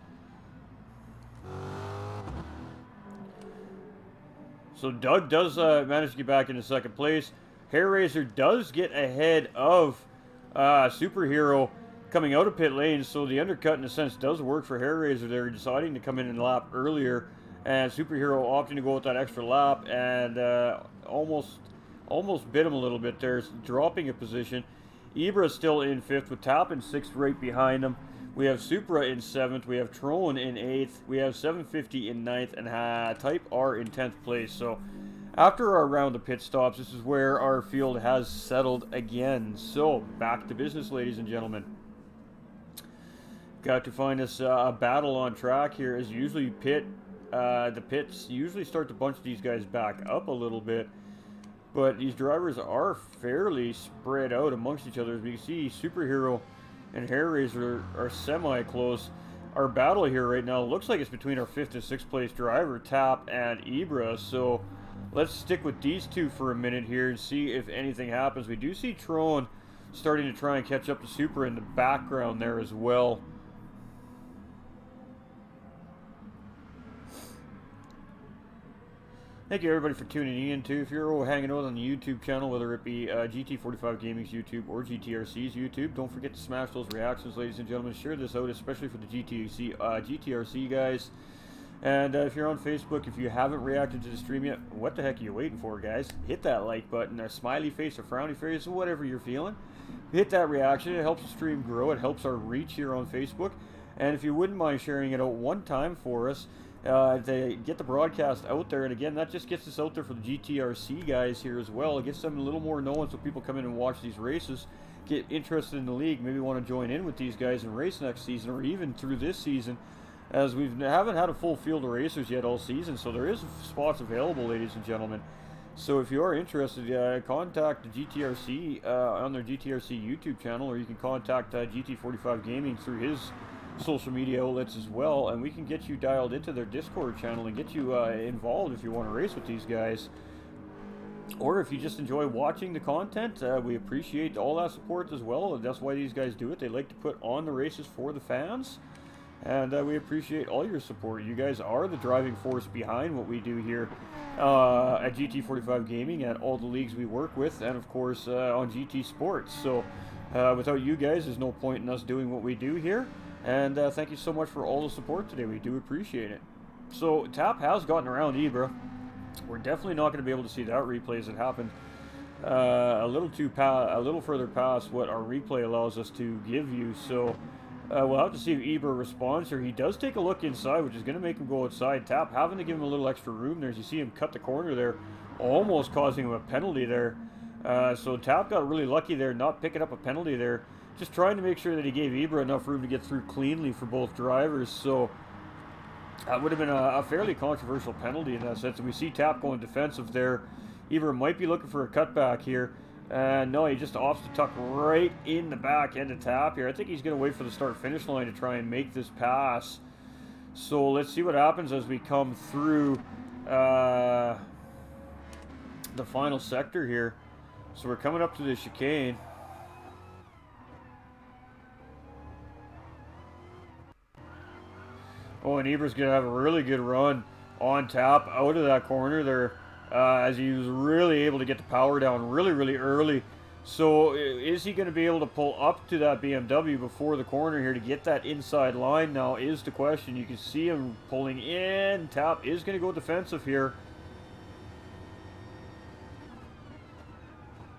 So Doug does manage to get back into second place. Hair Razor does get ahead of Superhero coming out of pit lane. So the undercut in a sense does work for Hair Razor there, deciding to come in and lap earlier. And Superhero opting to go with that extra lap, and almost bit him a little bit there, dropping a position. Ibra still in 5th with Tap in 6th right behind him. We have Supra in 7th, we have Trone in 8th, we have 750 in 9th, and Type R in 10th place. So after our round of pit stops, this is where our field has settled again. So back to business, ladies and gentlemen. Got to find us a battle on track here, as usually the pits usually start to bunch these guys back up a little bit, but these drivers are fairly spread out amongst each other. As we can see, Superhero and Hair Razor are semi-close. Our battle here right now looks like it's between our 5th and 6th place driver, Tap, and Ibra. So let's stick with these two for a minute here and see if anything happens. We do see Trone starting to try and catch up to Supra in the background there as well. Thank you everybody for tuning in too. If you're hanging out on the YouTube channel, whether it be GT45 Gaming's YouTube or GTRC's YouTube, don't forget to smash those reactions, ladies and gentlemen. Share this out, especially for the GTRC guys. And if you're on Facebook, if you haven't reacted to the stream yet, what the heck are you waiting for, guys? Hit that like button, a smiley face, a frowny face, whatever you're feeling. Hit that reaction. It helps the stream grow. It helps our reach here on Facebook. And if you wouldn't mind sharing it out one time for us, to get the broadcast out there, and again, that just gets us out there for the GTRC guys here as well. It gets them a little more known, so people come in and watch these races, get interested in the league, maybe want to join in with these guys and race next season, or even through this season, as we haven't had a full field of racers yet all season, so there is spots available, ladies and gentlemen. So if you are interested, contact the GTRC on their GTRC YouTube channel, or you can contact GT45 Gaming through his social media outlets as well, and we can get you dialed into their Discord channel and get you involved if you want to race with these guys, or if you just enjoy watching the content. We appreciate all that support as well, and that's why these guys do it. They like to put on the races for the fans, and we appreciate all your support. You guys are the driving force behind what we do here at GT45 Gaming, at all the leagues we work with, and of course on GT Sports. So without you guys, there's no point in us doing what we do here. And thank you so much for all the support today. We do appreciate it. So Tap has gotten around Ibra. We're definitely not going to be able to see that replay as it happened a little further past what our replay allows us to give you. So we'll have to see if Ibra responds here. He does take a look inside, which is going to make him go outside. Tap having to give him a little extra room there. As you see him cut the corner there, almost causing him a penalty there. So Tap got really lucky there, not picking up a penalty there. Just trying to make sure that he gave Ibra enough room to get through cleanly for both drivers. So that would have been a fairly controversial penalty in that sense. And we see Tap going defensive there. Ibra might be looking for a cutback here. No, he just opts to tuck right in the back end of Tap here. I think he's going to wait for the start-finish line to try and make this pass. So let's see what happens as we come through the final sector here. So we're coming up to the chicane. Oh, and Ibra's going to have a really good run on Tap out of that corner there, as he was really able to get the power down really early. So is he going to be able to pull up to that BMW before the corner here to get that inside line now is the question. You can see him pulling in. Tap is going to go defensive here.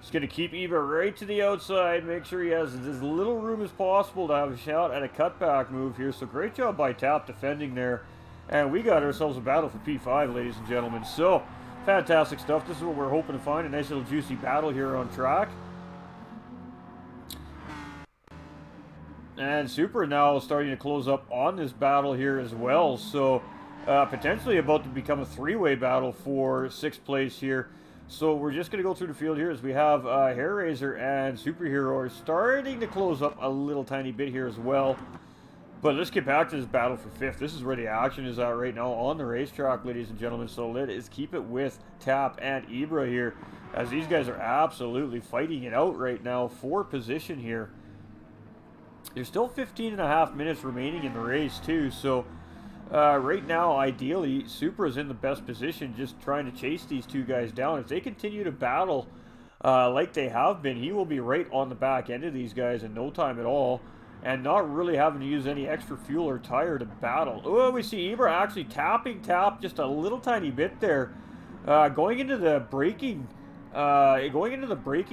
He's going to keep Ibra right to the outside, make sure he has as little room as possible to have a shot at a cutback move here. So great job by Tap defending there. And we got ourselves a battle for P5, ladies and gentlemen. So, fantastic stuff. This is what we're hoping to find, a nice little juicy battle here on track. And Super now starting to close up on this battle here as well. So, potentially about to become a three-way battle for 6th place here. So we're just going to go through the field here as we have Hair Raiser and Superhero are starting to close up a little tiny bit here as well. But let's get back to this battle for 5th. This is where the action is at right now on the racetrack, ladies and gentlemen. So let's keep it with Tap and Ibra here, as these guys are absolutely fighting it out right now for position here. There's still 15.5 minutes remaining in the race too, so right now, ideally, Supra is in the best position, just trying to chase these two guys down. If they continue to battle like they have been, he will be right on the back end of these guys in no time at all, and not really having to use any extra fuel or tire to battle. Oh, we see Ibra actually tapping Tap just a little tiny bit there, going into the braking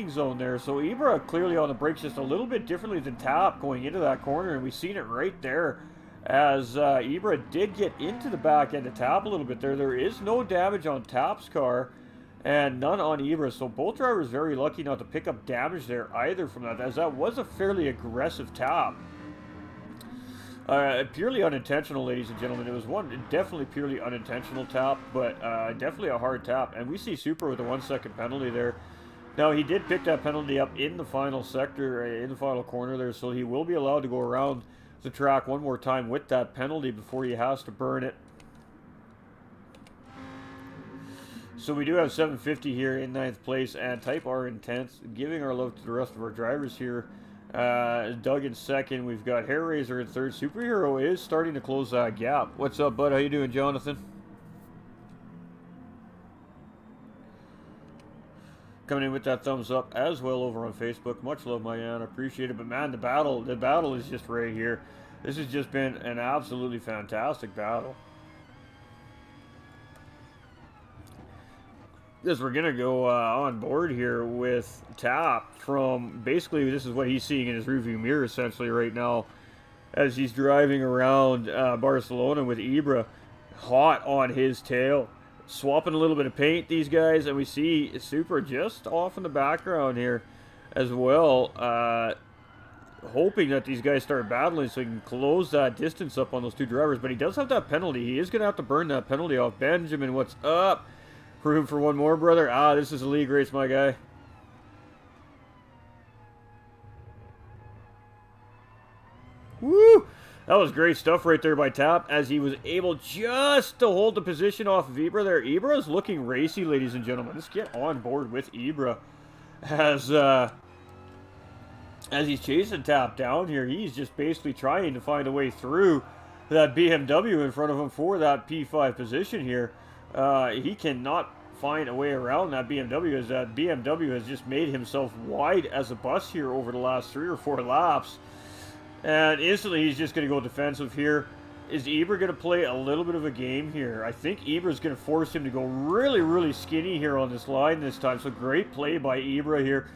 zone there. So Ibra clearly on the brakes just a little bit differently than Tap going into that corner, and we've seen it right there. As Ibra did get into the back end of Tap a little bit there. There is no damage on Tap's car and none on Ibra. So both drivers very lucky not to pick up damage there either from that, as that was a fairly aggressive Tap. Purely unintentional, ladies and gentlemen. It was definitely purely unintentional Tap, but definitely a hard Tap. And we see Super with a 1 second penalty there. Now, he did pick that penalty up in the final sector, in the final corner there, so he will be allowed to go around the track one more time with that penalty before he has to burn it. So we do have 750 here in 9th place, and Type R Intense giving our love to the rest of our drivers here. Doug in 2nd, we've got Hair Raiser in 3rd. Superhero is starting to close that gap. What's up, bud? How you doing, Jonathan? coming in with that thumbs up as well over on Facebook. Much love, my man. I appreciate it. But man, the battle is just right here. This has just been an absolutely fantastic battle. As we're gonna go on board here with Tap from basically this is what he's seeing in his rearview mirror essentially right now as he's driving around Barcelona with Ibra hot on his tail, swapping a little bit of paint, these guys, and we see Super just off in the background here as well, hoping that these guys start battling so he can close that distance up on those two drivers. But he does have that penalty. He is gonna have to burn that penalty off. Benjamin, what's up? Room for one more, brother? This is a league race, my guy. Woo! That was great stuff right there by Tap, as he was able just to hold the position off of Ibra there. Ibra is looking racy, ladies and gentlemen. Let's get on board with Ibra as he's chasing Tap down here. He's just basically trying to find a way through that BMW in front of him for that P5 position here. He cannot find a way around that BMW, as that BMW has just made himself wide as a bus here over the last 3 or 4 laps. And instantly he's just going to go defensive here. Is Ibra going to play a little bit of a game here? I think Ibra's going to force him to go really, really skinny here on this line this time. So great play by Ibra here.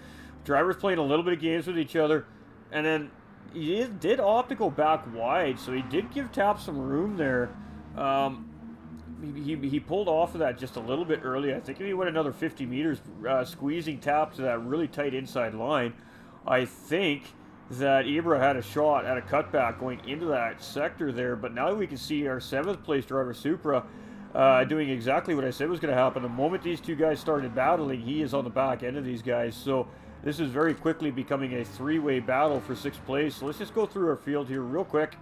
Drivers playing a little bit of games with each other. And then he did opt to go back wide, so he did give Tap some room there. He pulled off of that just a little bit early. I think if he went another 50 meters, squeezing Tap to that really tight inside line, I think that Ibra had a shot at a cutback going into that sector there. But now we can see our 7th place driver, Supra, doing exactly what I said was going to happen. The moment these two guys started battling, he is on the back end of these guys. So this is very quickly becoming a 3-way battle for 6th place. So let's just go through our field here real quick.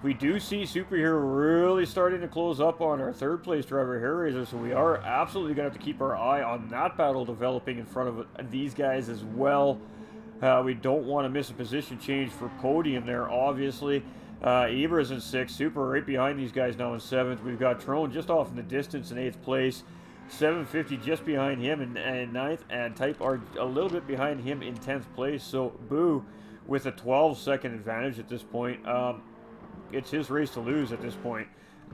We do see Superhero really starting to close up on our 3rd place driver, Hairraiser, so we are absolutely going to have to keep our eye on that battle developing in front of these guys as well. We don't want to miss a position change for podium there, obviously. Ibra's in 6th, Super right behind these guys now in 7th. We've got Trone just off in the distance in 8th place. 750 just behind him in 9th, and Type R a little bit behind him in 10th place. So Boo with a 12-second advantage at this point. It's his race to lose at this point.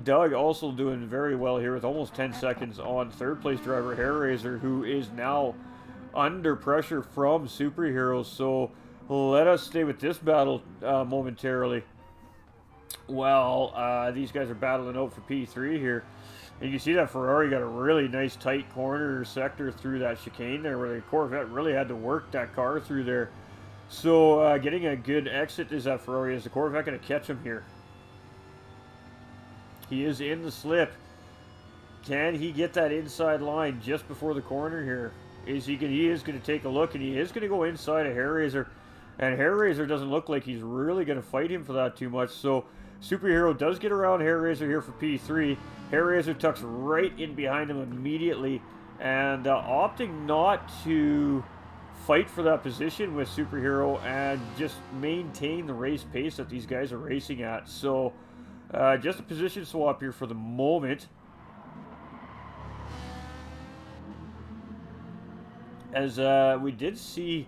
Doug also doing very well here with almost 10 seconds on 3rd place driver Hairraiser, who is now under pressure from Superheroes. So let us stay with this battle momentarily. Well, these guys are battling out for P3 here. And you can see that Ferrari got a really nice tight corner sector through that chicane there, where the Corvette really had to work that car through there. So getting a good exit is that Ferrari. Is the Corvette going to catch him here? He is in the slip. Can he get that inside line just before the corner here? He is going to take a look, and he is going to go inside a Hairraiser. And Hairraiser doesn't look like he's really going to fight him for that too much. So Superhero does get around Hairraiser here for P3. Hairraiser tucks right in behind him immediately, and opting not to fight for that position with Superhero and just maintain the race pace that these guys are racing at. So just a position swap here for the moment, as we did see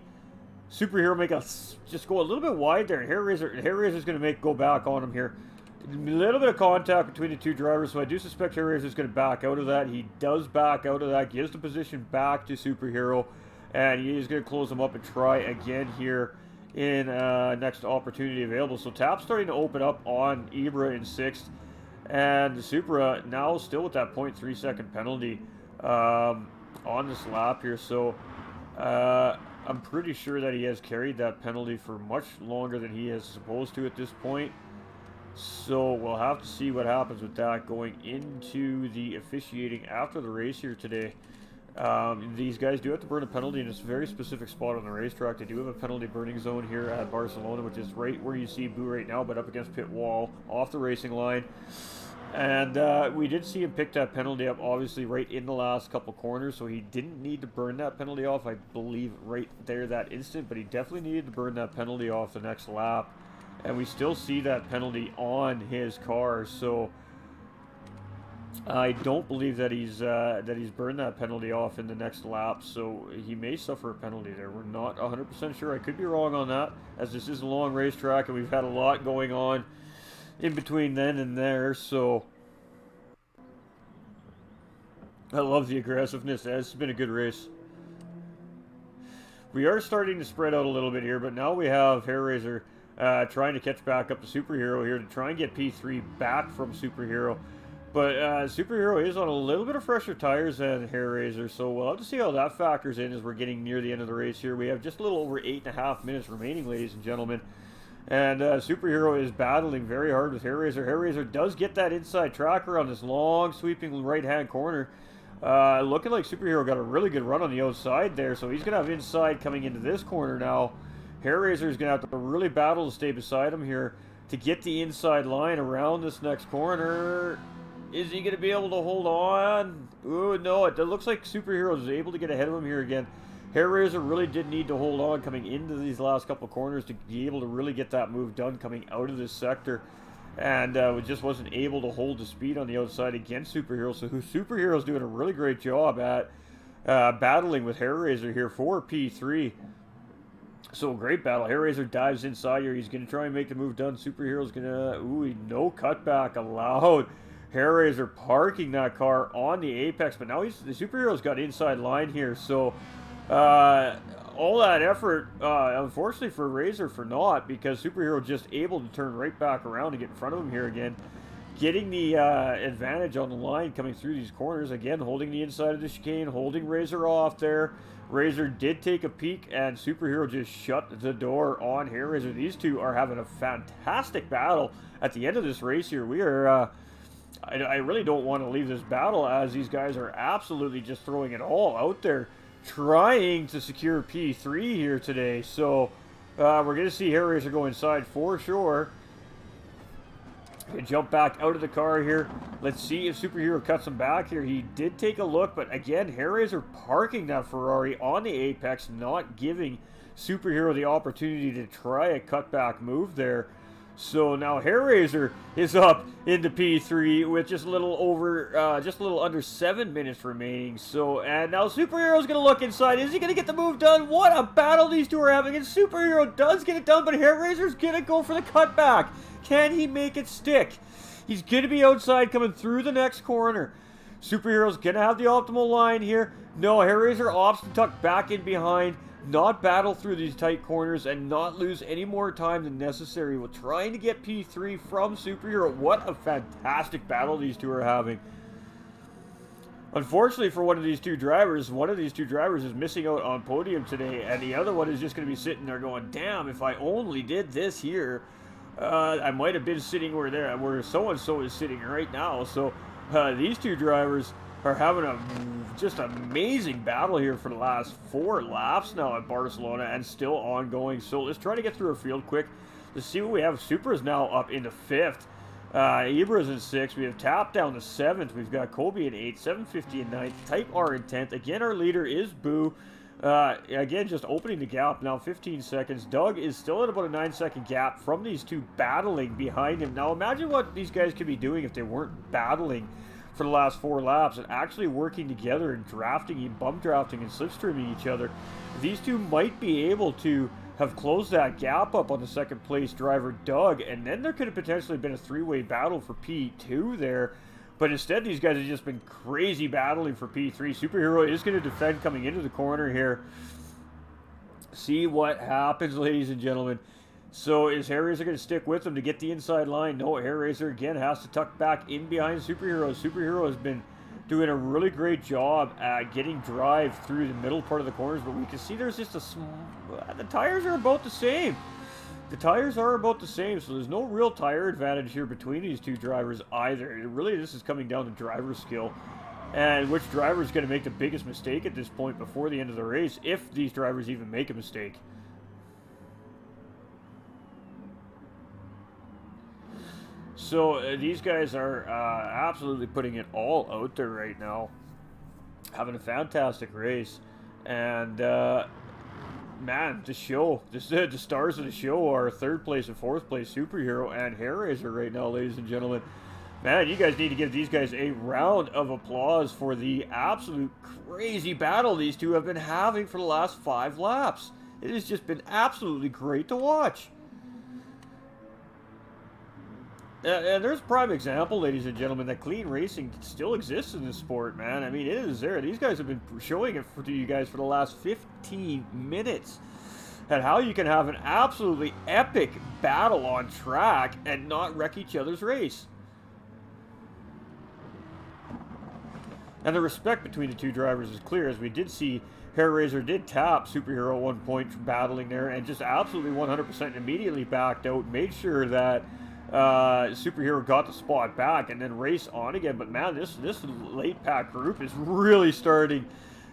Superhero make just go a little bit wide there. Hairraiser's going to go back on him here. A little bit of contact between the two drivers, so I do suspect Hairraiser's going to back out of that. He does back out of that, gives the position back to Superhero, and he is going to close him up and try again here in next opportunity available. So Tap's starting to open up on Ibra in 6th, and the Supra now still with that 0.3 second penalty on this lap here. So I'm pretty sure that he has carried that penalty for much longer than he is supposed to at this point. So we'll have to see what happens with that going into the officiating after the race here today. These guys do have to burn a penalty in a very specific spot on the racetrack. They do have a penalty burning zone here at Barcelona, which is right where you see Boo right now, but up against pit wall, off the racing line. And we did see him pick that penalty up, obviously, right in the last couple corners, so he didn't need to burn that penalty off, I believe, right there that instant, but he definitely needed to burn that penalty off the next lap. And we still see that penalty on his car, so I don't believe that he's burned that penalty off in the next lap, so he may suffer a penalty there. We're not 100% sure. I could be wrong on that, as this is a long racetrack and we've had a lot going on in between then and there. So I love the aggressiveness. It's been a good race. We are starting to spread out a little bit here, but now we have Hair Razor trying to catch back up to Superhero here to try and get P3 back from Superhero. But Superhero is on a little bit of fresher tires than Hair Razor, so we'll have to see how that factors in as we're getting near the end of the race here. We have just a little over 8.5 minutes remaining, ladies and gentlemen. And Superhero is battling very hard with Hair Razor. Hair Razor does get that inside tracker on this long, sweeping right-hand corner. Looking like Superhero got a really good run on the outside there, so he's going to have inside coming into this corner now. Hair Razor is going to have to really battle to stay beside him here to get the inside line around this next corner. Is he going to be able to hold on? Ooh, no, it looks like Superhero is able to get ahead of him here again. Hair Razor really did need to hold on coming into these last couple of corners to be able to really get that move done coming out of this sector. And just wasn't able to hold the speed on the outside against Superhero. So Superhero is doing a really great job at battling with Hair Razor here for P3. So great battle. Hair Razor dives inside here. He's going to try and make the move done. Superhero's going to... Ooh, no cutback allowed. Hair Razor parking that car on the apex, but now the Superhero's got inside line here, so all that effort, unfortunately for Razor for naught, because Superhero just able to turn right back around and get in front of him here again, getting the advantage on the line coming through these corners, again holding the inside of the chicane, holding Razor off there. Razor did take a peek, and Superhero just shut the door on Hair Razor. These two are having a fantastic battle at the end of this race here. We are... I really don't want to leave this battle, as these guys are absolutely just throwing it all out there, trying to secure P3 here today. So we're going to see Hair Razor go inside for sure. Jump back out of the car here. Let's see if Superhero cuts him back here. He did take a look, but again, Hair Razor parking that Ferrari on the apex, not giving Superhero the opportunity to try a cutback move there. So now Hair Razor is up into P3 with just a little under 7 minutes remaining. So, and now Superhero's going to look inside. Is he going to get the move done? What a battle these two are having. And Superhero does get it done, but Hair Razor's going to go for the cutback. Can he make it stick? He's going to be outside coming through the next corner. Superhero's going to have the optimal line here. No, Hair Razor opts to tuck back in behind, not battle through these tight corners, and not lose any more time than necessary with trying to get P3 from Superhero. What a fantastic battle these two are having. Unfortunately for one of these two drivers is missing out on podium today, and the other one is just going to be sitting there going, damn, if I only did this here, I might have been sitting where so-and-so is sitting right now. So these two drivers are having a just amazing battle here for the last 4 laps now at Barcelona, and still ongoing. So let's try to get through our field quick to see what we have. Super is now up into 5th. Ibra's in 6th. We have Tap down to 7th. We've got Kobe in 8th, 750 in 9th, Type R in 10th. Again, our leader is Boo. Again, just opening the gap now, 15 seconds. Doug is still at about a 9-second gap from these two battling behind him. Now imagine what these guys could be doing if they weren't battling for the last 4 laps and actually working together and bum drafting and slipstreaming each other. These two might be able to have closed that gap up on the second place driver Doug, and then there could have potentially been a 3-way battle for P2 there. But instead, these guys have just been crazy battling for P3. Superhero is going to defend coming into the corner here. See what happens, ladies and gentlemen. So is Hair Razor going to stick with him to get the inside line? No, Hair Razor again has to tuck back in behind Superhero. Superhero has been doing a really great job at getting drive through the middle part of the corners, but we can see there's just the tires are about the same. The tires are about the same, so there's no real tire advantage here between these two drivers either. Really, this is coming down to driver skill and which driver is going to make the biggest mistake at this point before the end of the race, if these drivers even make a mistake. So these guys are absolutely putting it all out there right now, having a fantastic race, and man, the stars of the show are 3rd place and 4th place Superhero and Hair Razor right now, ladies and gentlemen. Man, you guys need to give these guys a round of applause for the absolute crazy battle these two have been having for the last 5 laps. It has just been absolutely great to watch. And there's a prime example, ladies and gentlemen, that clean racing still exists in this sport, man. I mean, it is there. These guys have been showing it to you guys for the last 15 minutes. And how you can have an absolutely epic battle on track and not wreck each other's race. And the respect between the two drivers is clear, as we did see Hair Razor did tap Superhero at one point battling there and just absolutely 100% immediately backed out, made sure that Superhero got the spot back and then race on again. But man, this late pack group is really starting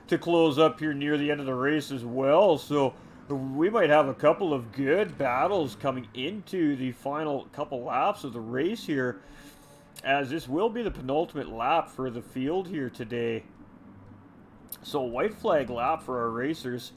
to close up here near the end of the race as well. So we might have a couple of good battles coming into the final couple laps of the race here, as this will be the penultimate lap for the field here today. So white flag lap for our racers.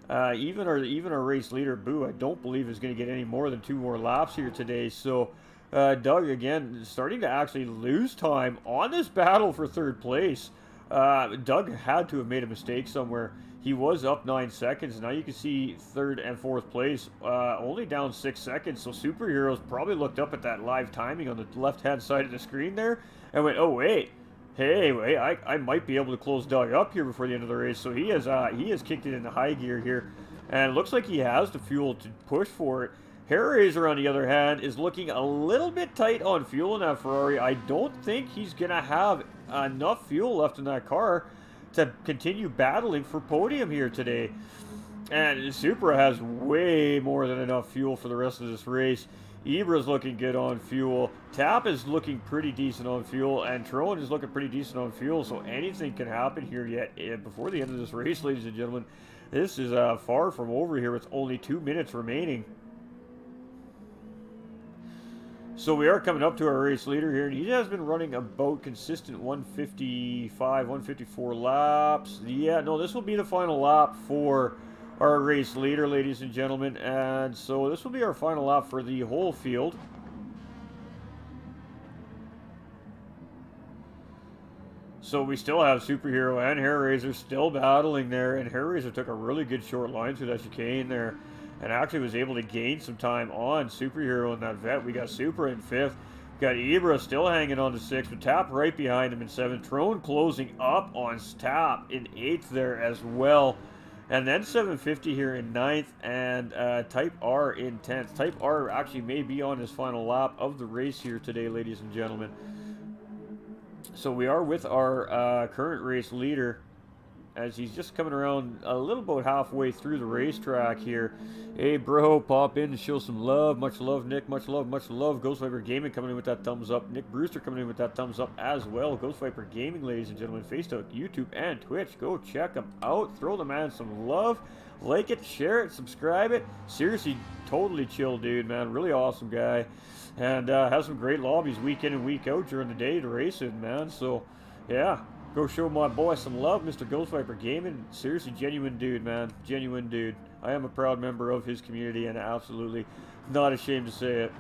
Even our race leader, Boo, I don't believe is going to get any more than 2 more laps here today. So Doug, again, starting to actually lose time on this battle for 3rd place. Doug had to have made a mistake somewhere. He was up 9 seconds. Now you can see 3rd and 4th place only down 6 seconds. So Superheroes probably looked up at that live timing on the left-hand side of the screen there and went, oh, wait. Hey, wait, I might be able to close Doug up here before the end of the race. So he has kicked it into high gear here. And it looks like he has the fuel to push for it. Hair Razor, on the other hand, is looking a little bit tight on fuel in that Ferrari. I don't think he's going to have enough fuel left in that car to continue battling for podium here today. And Supra has way more than enough fuel for the rest of this race. Ibra's looking good on fuel. Tap is looking pretty decent on fuel. And Trone is looking pretty decent on fuel. So anything can happen here yet before the end of this race, ladies and gentlemen. This is far from over here with only 2 minutes remaining. So we are coming up to our race leader here, and he has been running about consistent 155, 154 laps. Yeah, no, this will be the final lap for our race leader, ladies and gentlemen. And so this will be our final lap for the whole field. So we still have Superhero and Hair Razor still battling there, and Hair Razor took a really good short line through that chicane there, and actually was able to gain some time on Superhero in that vet. We got Supra in 5th. Got Ibra still hanging on to 6th, but Tap right behind him in 7th. Trone closing up on Tap in 8th there as well. And then 750 here in 9th, and Type R in 10th. Type R actually may be on his final lap of the race here today, ladies and gentlemen. So we are with our current race leader, as he's just coming around a little about halfway through the racetrack here. Hey, bro, pop in and show some love. Much love, Nick. Much love, much love. Ghost Viper Gaming coming in with that thumbs up. Nick Brewster coming in with that thumbs up as well. Ghost Viper Gaming, ladies and gentlemen. Facebook, YouTube, and Twitch. Go check them out. Throw the man some love. Like it, share it, subscribe it. Seriously, totally chill dude, man. Really awesome guy. And has some great lobbies week in and week out during the day to race in, man. So, yeah. Go show my boy some love, Mr. Ghost Viper Gaming. Seriously, genuine dude, man. Genuine dude. I am a proud member of his community and absolutely not ashamed to say it.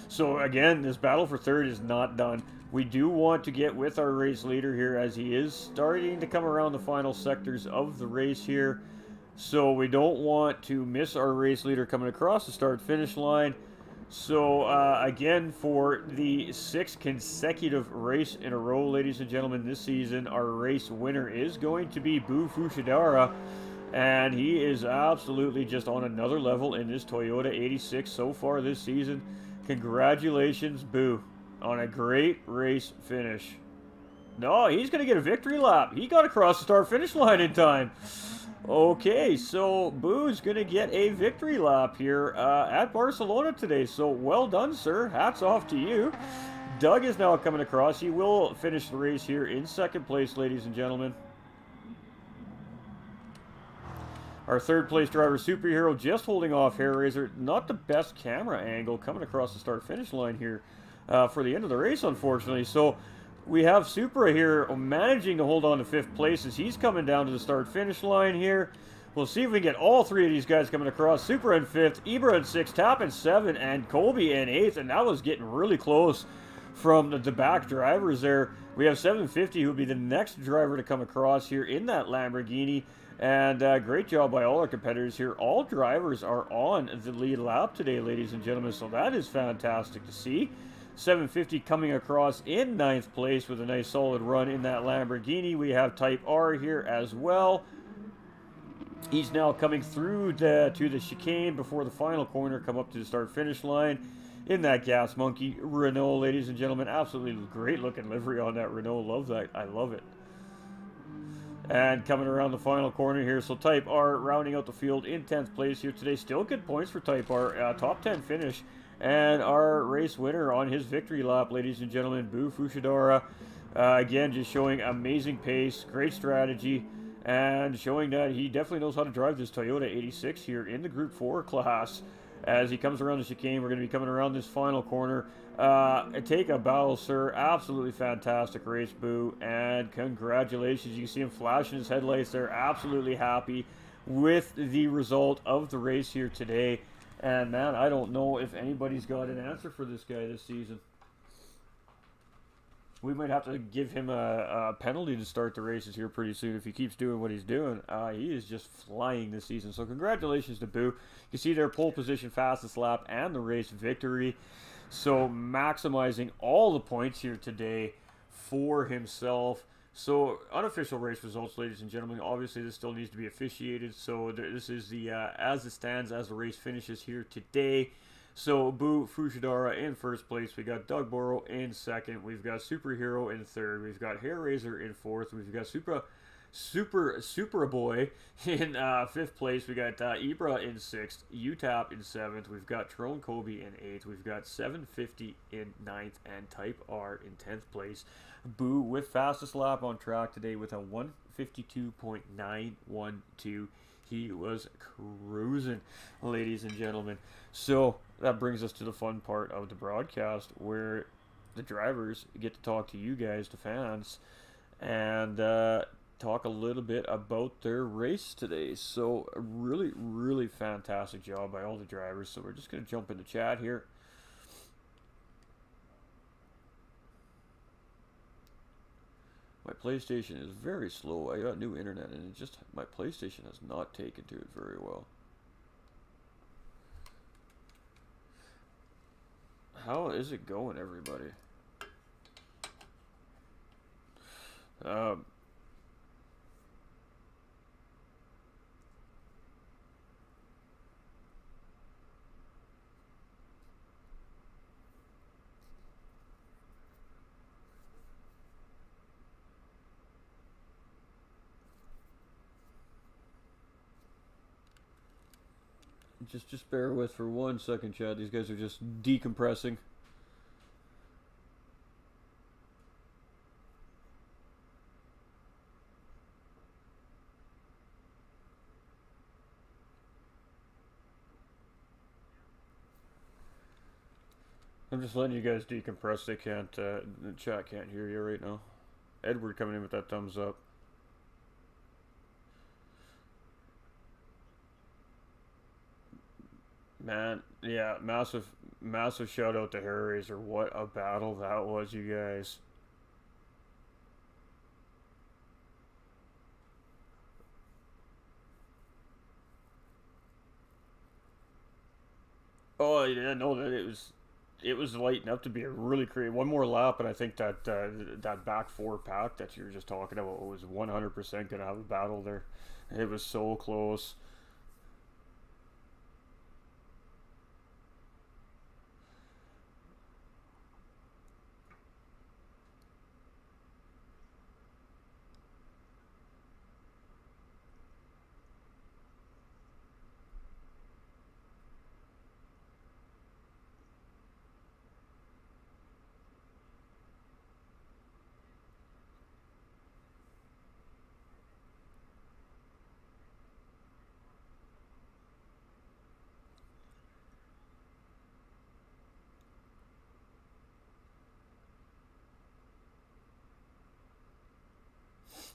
So again, this battle for 3rd is not done. We do want to get with our race leader here, as he is starting to come around the final sectors of the race here. So we don't want to miss our race leader coming across the start-finish line. So, again, for the 6th consecutive race in a row, ladies and gentlemen, this season, our race winner is going to be Boo Fushidara. And he is absolutely just on another level in this Toyota 86 so far this season. Congratulations, Boo, on a great race finish. No, he's going to get a victory lap. He got across the start-finish line in time. Okay, so Boo's going to get a victory lap here at Barcelona today. So well done, sir. Hats off to you. Doug is now coming across. He will finish the race here in 2nd place, ladies and gentlemen. Our 3rd place driver, Superhero, just holding off Hair Razor. Not the best camera angle coming across the start-finish line here for the end of the race, unfortunately. So we have Supra here managing to hold on to 5th place as he's coming down to the start-finish line here. We'll see if we can get all three of these guys coming across. Super in 5th, Ibra in 6th, Tap in 7th, and Colby in 8th. And that was getting really close from the back drivers there. We have 750 who will be the next driver to come across here in that Lamborghini. And great job by all our competitors here. All drivers are on the lead lap today, ladies and gentlemen. So that is fantastic to see. 750 coming across in 9th place with a nice solid run in that Lamborghini. We have Type R here as well. He's now coming through to the chicane before the final corner, come up to the start-finish line in that Gas Monkey Renault, ladies and gentlemen. Absolutely great looking livery on that Renault. Love that. I love it. And coming around the final corner here, so Type R rounding out the field in 10th place here today. Still good points for Type R. Top 10 finish. And our race winner on his victory lap, ladies and gentlemen, Boo Fushidara. Again, just showing amazing pace, great strategy, and showing that he definitely knows how to drive this Toyota 86 here in the Group 4 class. As he comes around the chicane, we're going to be coming around this final corner. Take a bow, sir. Absolutely fantastic race, Boo. And congratulations. You can see him flashing his headlights. They're absolutely happy with the result of the race here today. And, man, I don't know if anybody's got an answer for this guy this season. We might have to give him a penalty to start the races here pretty soon if he keeps doing what he's doing. He is just flying this season. So congratulations to Boo. You see their pole position, fastest lap, and the race victory. So maximizing all the points here today for himself. So unofficial race results, ladies and gentlemen. Obviously, this still needs to be officiated. So this is the as it stands as the race finishes here today. So, Boo Fushidara in 1st place. We got Doug Borrow in 2nd. We've got Superhero in 3rd. We've got Hair Razor in 4th. We've got Super Boy in 5th place. We got Ibra in 6th. UTAP in 7th. We've got Trone Kobe in 8th. We've got 750 in 9th. And Type R in 10th place. Boo with fastest lap on track today with a 152.912. He was cruising, ladies and gentlemen. So that brings us to the fun part of the broadcast where the drivers get to talk to you guys, the fans, and talk a little bit about their race today. So a really, really fantastic job by all the drivers. So we're just going to jump into chat here. My PlayStation is very slow. I got new internet and my PlayStation has not taken to it very well. How is it going, everybody? Just bear with for 1 second, Chad. These guys are just decompressing. I'm just letting you guys decompress. They can't, the chat can't hear you right now. Edward coming in with that thumbs up. Man, yeah, massive shout out to Hair Razor. What a battle that was, you guys. Oh yeah, no, that it was lighting up to be a really great one more lap, and I think that that back 4 pack that you were just talking about was 100% gonna have a battle there. It was so close.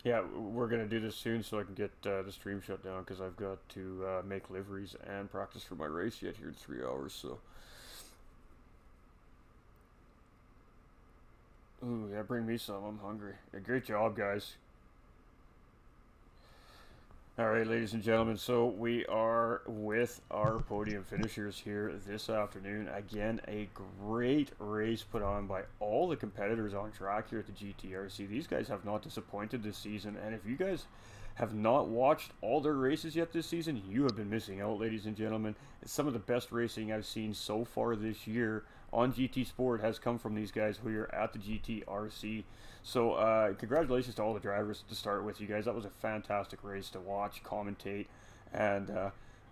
Yeah, we're gonna do this soon so I can get the stream shut down because I've got to make liveries and practice for my race yet here in 3 hours. So, ooh, yeah, bring me some. I'm hungry. Yeah, great job, guys. All right, ladies and gentlemen, so we are with our podium finishers here this afternoon. Again, a great race put on by all the competitors on track here at the GTRC. These guys have not disappointed this season, and if you guys have not watched all their races yet this season, you have been missing out, ladies and gentlemen. It's some of the best racing I've seen so far this year on GT Sport has come from these guys who are at the GTRC. So congratulations to all the drivers to start with, you guys. That was a fantastic race to watch, commentate, and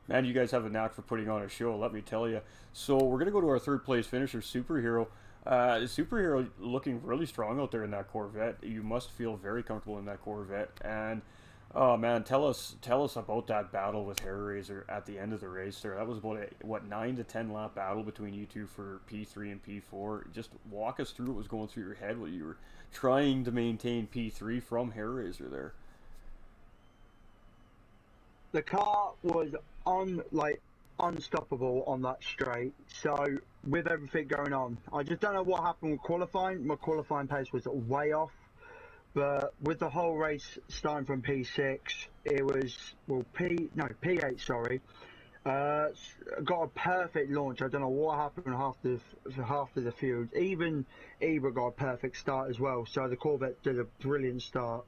man, you guys have a knack for putting on a show, let me tell you. So we're going to go to our third place finisher, Superhero. Superhero looking really strong out there in that Corvette. You must feel very comfortable in that Corvette. And oh man, tell us about that battle with Hair Razor at the end of the race there. That was about a 9 to 10 lap battle between you two for P3 and P4. Just walk us through what was going through your head while you were trying to maintain P3 from Hair Razor there. The car was unstoppable on that straight. So with everything going on, I just don't know what happened with qualifying. My qualifying pace was way off. But with the whole race starting from P6, it was, well, P8, sorry. Got a perfect launch. I don't know what happened after the field. Even Ibra got a perfect start as well. So the Corvette did a brilliant start.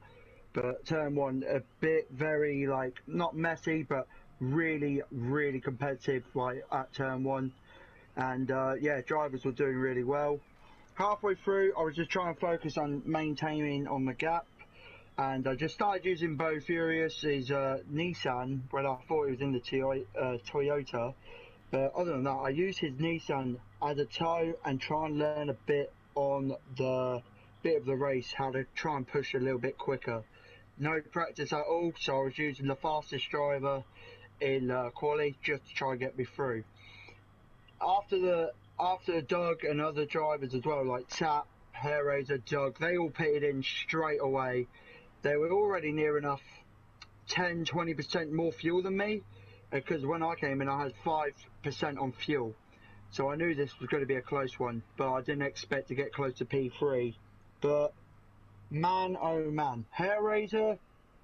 But turn one, a bit very, like, not messy, but really, really competitive, like, at turn one. And, yeah, drivers were doing really well. Halfway through, I was just trying to focus on maintaining on the gap, and I just started using Bo Furious's Nissan when I thought he was in the Toyota. But other than that, I used his Nissan as a tow and try and learn a bit on the bit of the race, how to try and push a little bit quicker. No practice at all, so I was using the fastest driver in quali just to try and get me through. After Doug and other drivers as well, like Tap, Hair Razor, Doug, they all pitted in straight away. They were already near enough 10-20% more fuel than me, because when I came in I had 5% on fuel. So I knew this was going to be a close one, but I didn't expect to get close to P3. But man, oh man, Hair Razor,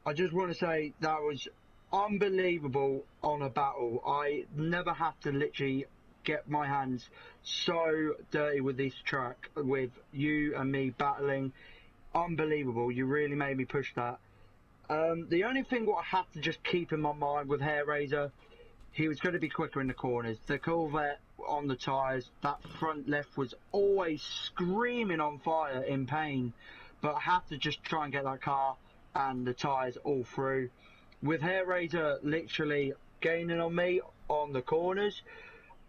I just want to say that was unbelievable on a battle. I never have to literally get my hands so dirty with this track, with you and me battling. Unbelievable. You really made me push that. The only thing what I have to just keep in my mind with Hair Razor, he was going to be quicker in the corners. The Corvette on the tyres, that front left was always screaming on fire in pain, but I have to just try and get that car and the tyres all through. With Hair Razor literally gaining on me on the corners,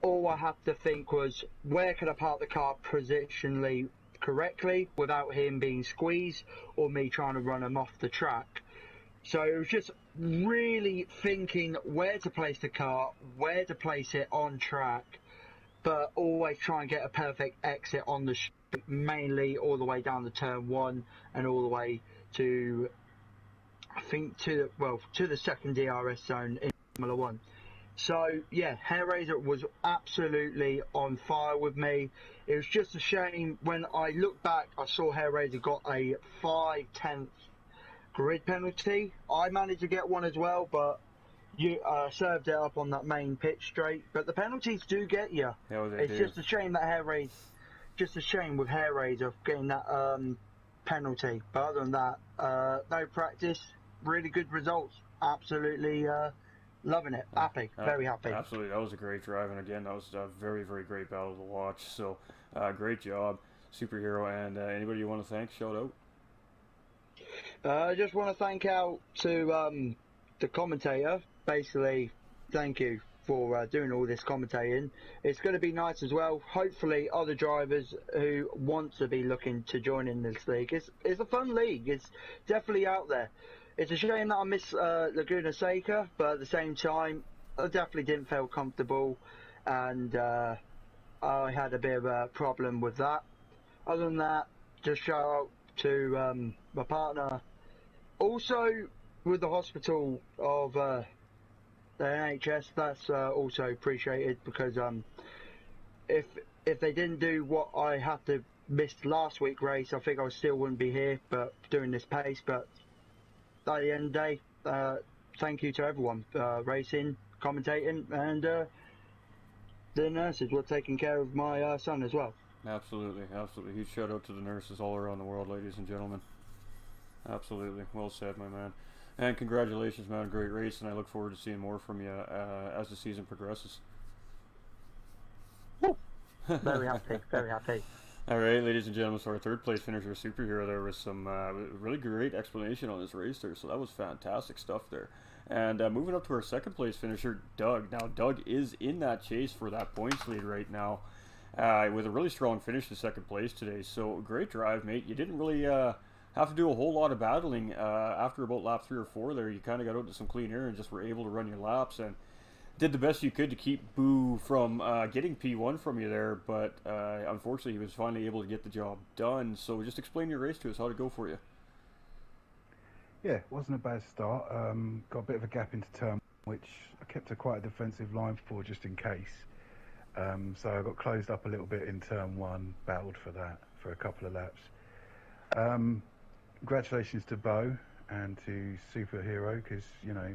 all I had to think was, where can I park the car positionally correctly without him being squeezed or me trying to run him off the track. So it was just really thinking where to place the car, where to place it on track, but always try and get a perfect exit on the street, mainly all the way down to turn one and all the way to, I think, to the second DRS zone in Formula One. So yeah, Hair Razor was absolutely on fire with me. It was just a shame when I look back, I saw Hair Razor got a 5/10 grid penalty. I managed to get one as well, but you served it up on that main pit straight. But the penalties do get you. Yeah, they it's do. just a shame that just a shame with Hair Razor getting that penalty. But other than that, no practice, really good results. Absolutely. Loving it. Happy. Very happy. Absolutely. That was a great drive. And again, that was a very, very great battle to watch. So, great job, Superhero. And anybody you want to thank, shout out? I just want to thank out to the commentator. Basically, thank you for doing all this commentating. It's going to be nice as well. Hopefully, other drivers who want to be looking to join in this league. It's a fun league. It's definitely out there. It's a shame that I miss Laguna Seca, but at the same time, I definitely didn't feel comfortable, and I had a bit of a problem with that. Other than that, just shout out to my partner, Also, with the hospital of the NHS, that's also appreciated because if they didn't do what I had to miss last week race, I think I still wouldn't be here, but doing this pace. But at the end of the day, thank you to everyone racing, commentating, and the nurses were taking care of my son as well. Absolutely, absolutely. Huge shout out to the nurses all around the world, ladies and gentlemen. Absolutely. Well said, my man. And congratulations, man. Great race, and I look forward to seeing more from you as the season progresses. Very happy, very happy. All right, ladies and gentlemen, so our third place finisher, Superhero, there was some really great explanation on this race there, so that was fantastic stuff there. And moving up to our second place finisher, Doug. Now, Doug is in that chase for that points lead right now with a really strong finish to second place today. So, great drive, mate. You didn't really have to do a whole lot of battling after about lap 3 or 4 there. You kind of got out to some clean air and just were able to run your laps and did the best you could to keep Boo from getting P1 from you there, but unfortunately he was finally able to get the job done. So just explain your race to us, how to go for you. Yeah, it wasn't a bad start. Got a bit of a gap into turn, which I kept quite a defensive line for just in case. So I got closed up a little bit in turn 1, battled for that for a couple of laps. Congratulations to Bo and to Superhero, because, you know,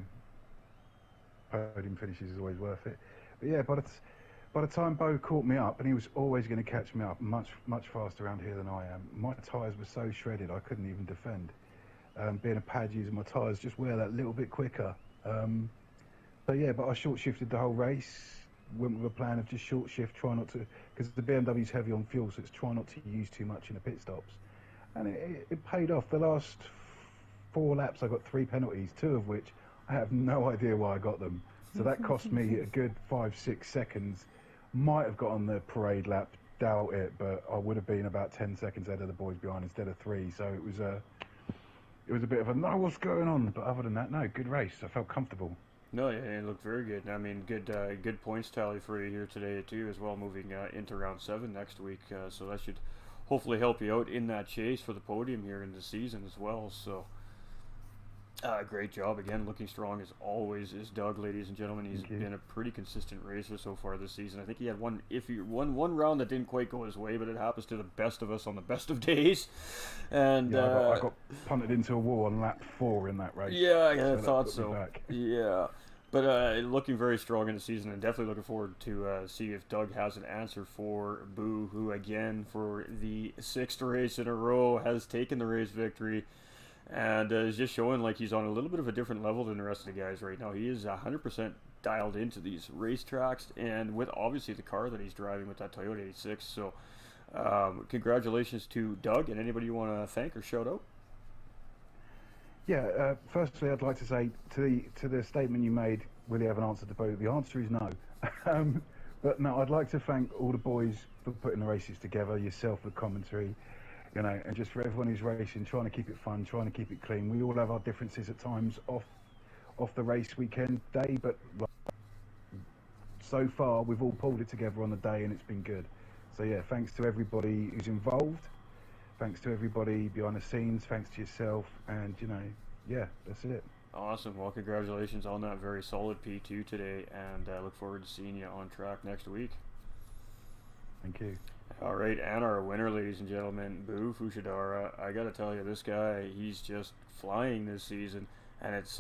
podium finishes is always worth it. But yeah, by the time Bo caught me up, and he was always going to catch me up much faster around here than I am, my tyres were so shredded I couldn't even defend. Being a pad user, my tyres just wear that little bit quicker. But I short shifted the whole race, went with a plan of just short shift, try not to, because the BMW's heavy on fuel, so it's try not to use too much in the pit stops. And it paid off. The last 4 laps I got 3 penalties, 2 of which I have no idea why I got them. So that cost me a good 5-6 seconds. Might have got on the parade lap, doubt it, but I would have been about 10 seconds ahead of the boys behind instead of 3. So it was a bit of a no, what's going on? But other than that, no, good race. I felt comfortable. No, yeah, it looked very good. I mean, good points tally for you here today too, as well, moving into round 7 next week. So that should hopefully help you out in that chase for the podium here in the season as well. So. Great job again, looking strong as always is Doug, ladies and gentlemen. He's been a pretty consistent racer so far this season. I think he had one round that didn't quite go his way, but it happens to the best of us on the best of days. And yeah, I got punted into a wall on lap 4 in that race. Yeah, I thought so. Yeah, but looking very strong in the season, and definitely looking forward to see if Doug has an answer for Boo, who again for the 6th race in a row has taken the race victory. And is just showing like he's on a little bit of a different level than the rest of the guys right now. He is 100% dialed into these racetracks, and with obviously the car that he's driving with that Toyota 86. So congratulations to Doug, and anybody you want to thank or shout out? Yeah, firstly I'd like to say to the statement you made, will you have an answer to both? The answer is no. But no, I'd like to thank all the boys for putting the races together, yourself with commentary, you know, and just for everyone who's racing, trying to keep it fun, trying to keep it clean. We all have our differences at times off the race weekend day, but so far we've all pulled it together on the day and it's been good. So yeah, thanks to everybody who's involved, thanks to everybody behind the scenes, thanks to yourself, and you know, yeah, that's it. Awesome. Well, congratulations on that very solid P2 today, and I look forward to seeing you on track next week. Thank you. All right, and our winner, ladies and gentlemen, Boo Fushidara. I gotta tell you, this guy, he's just flying this season, and it's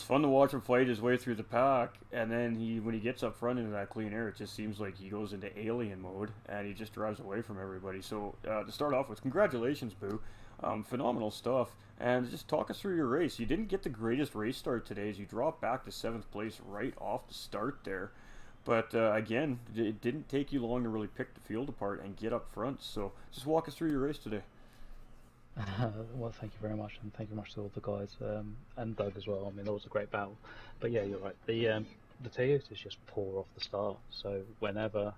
fun to watch him fight his way through the pack. And then when he gets up front into that clean air, it just seems like he goes into alien mode, and he just drives away from everybody. So to start off with, congratulations, Boo. Phenomenal stuff. And just talk us through your race. You didn't get the greatest race start today, as you dropped back to 7th place right off the start there. But again, it didn't take you long to really pick the field apart and get up front. So just walk us through your race today. Well, thank you very much, and thank you much to all the guys and Doug as well. I mean, that was a great battle. But yeah, you're right. The Toyota is just poor off the start. So whenever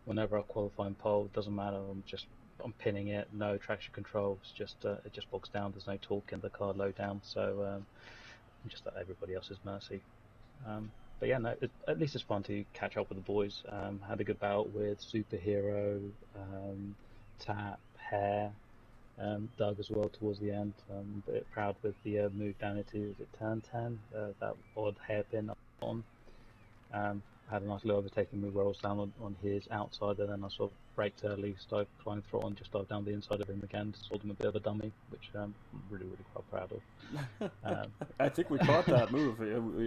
I qualify in pole, it doesn't matter. I'm pinning it. No traction control. It's just it just bogs down. There's no torque in the car low down. So I'm just at everybody else's mercy. But yeah, no, at least it's fun to catch up with the boys. Had a good bout with Superhero, Tap, Hair, Doug as well towards the end. A bit proud with the move down into, is it turn 10? That odd hairpin on. Had a nice little overtaking move where I was down on his outside, and then I sort of braked early, started trying to throw on, just dived down the inside of him again, saw him a bit of a dummy, which I'm really quite proud of. I think we caught that move.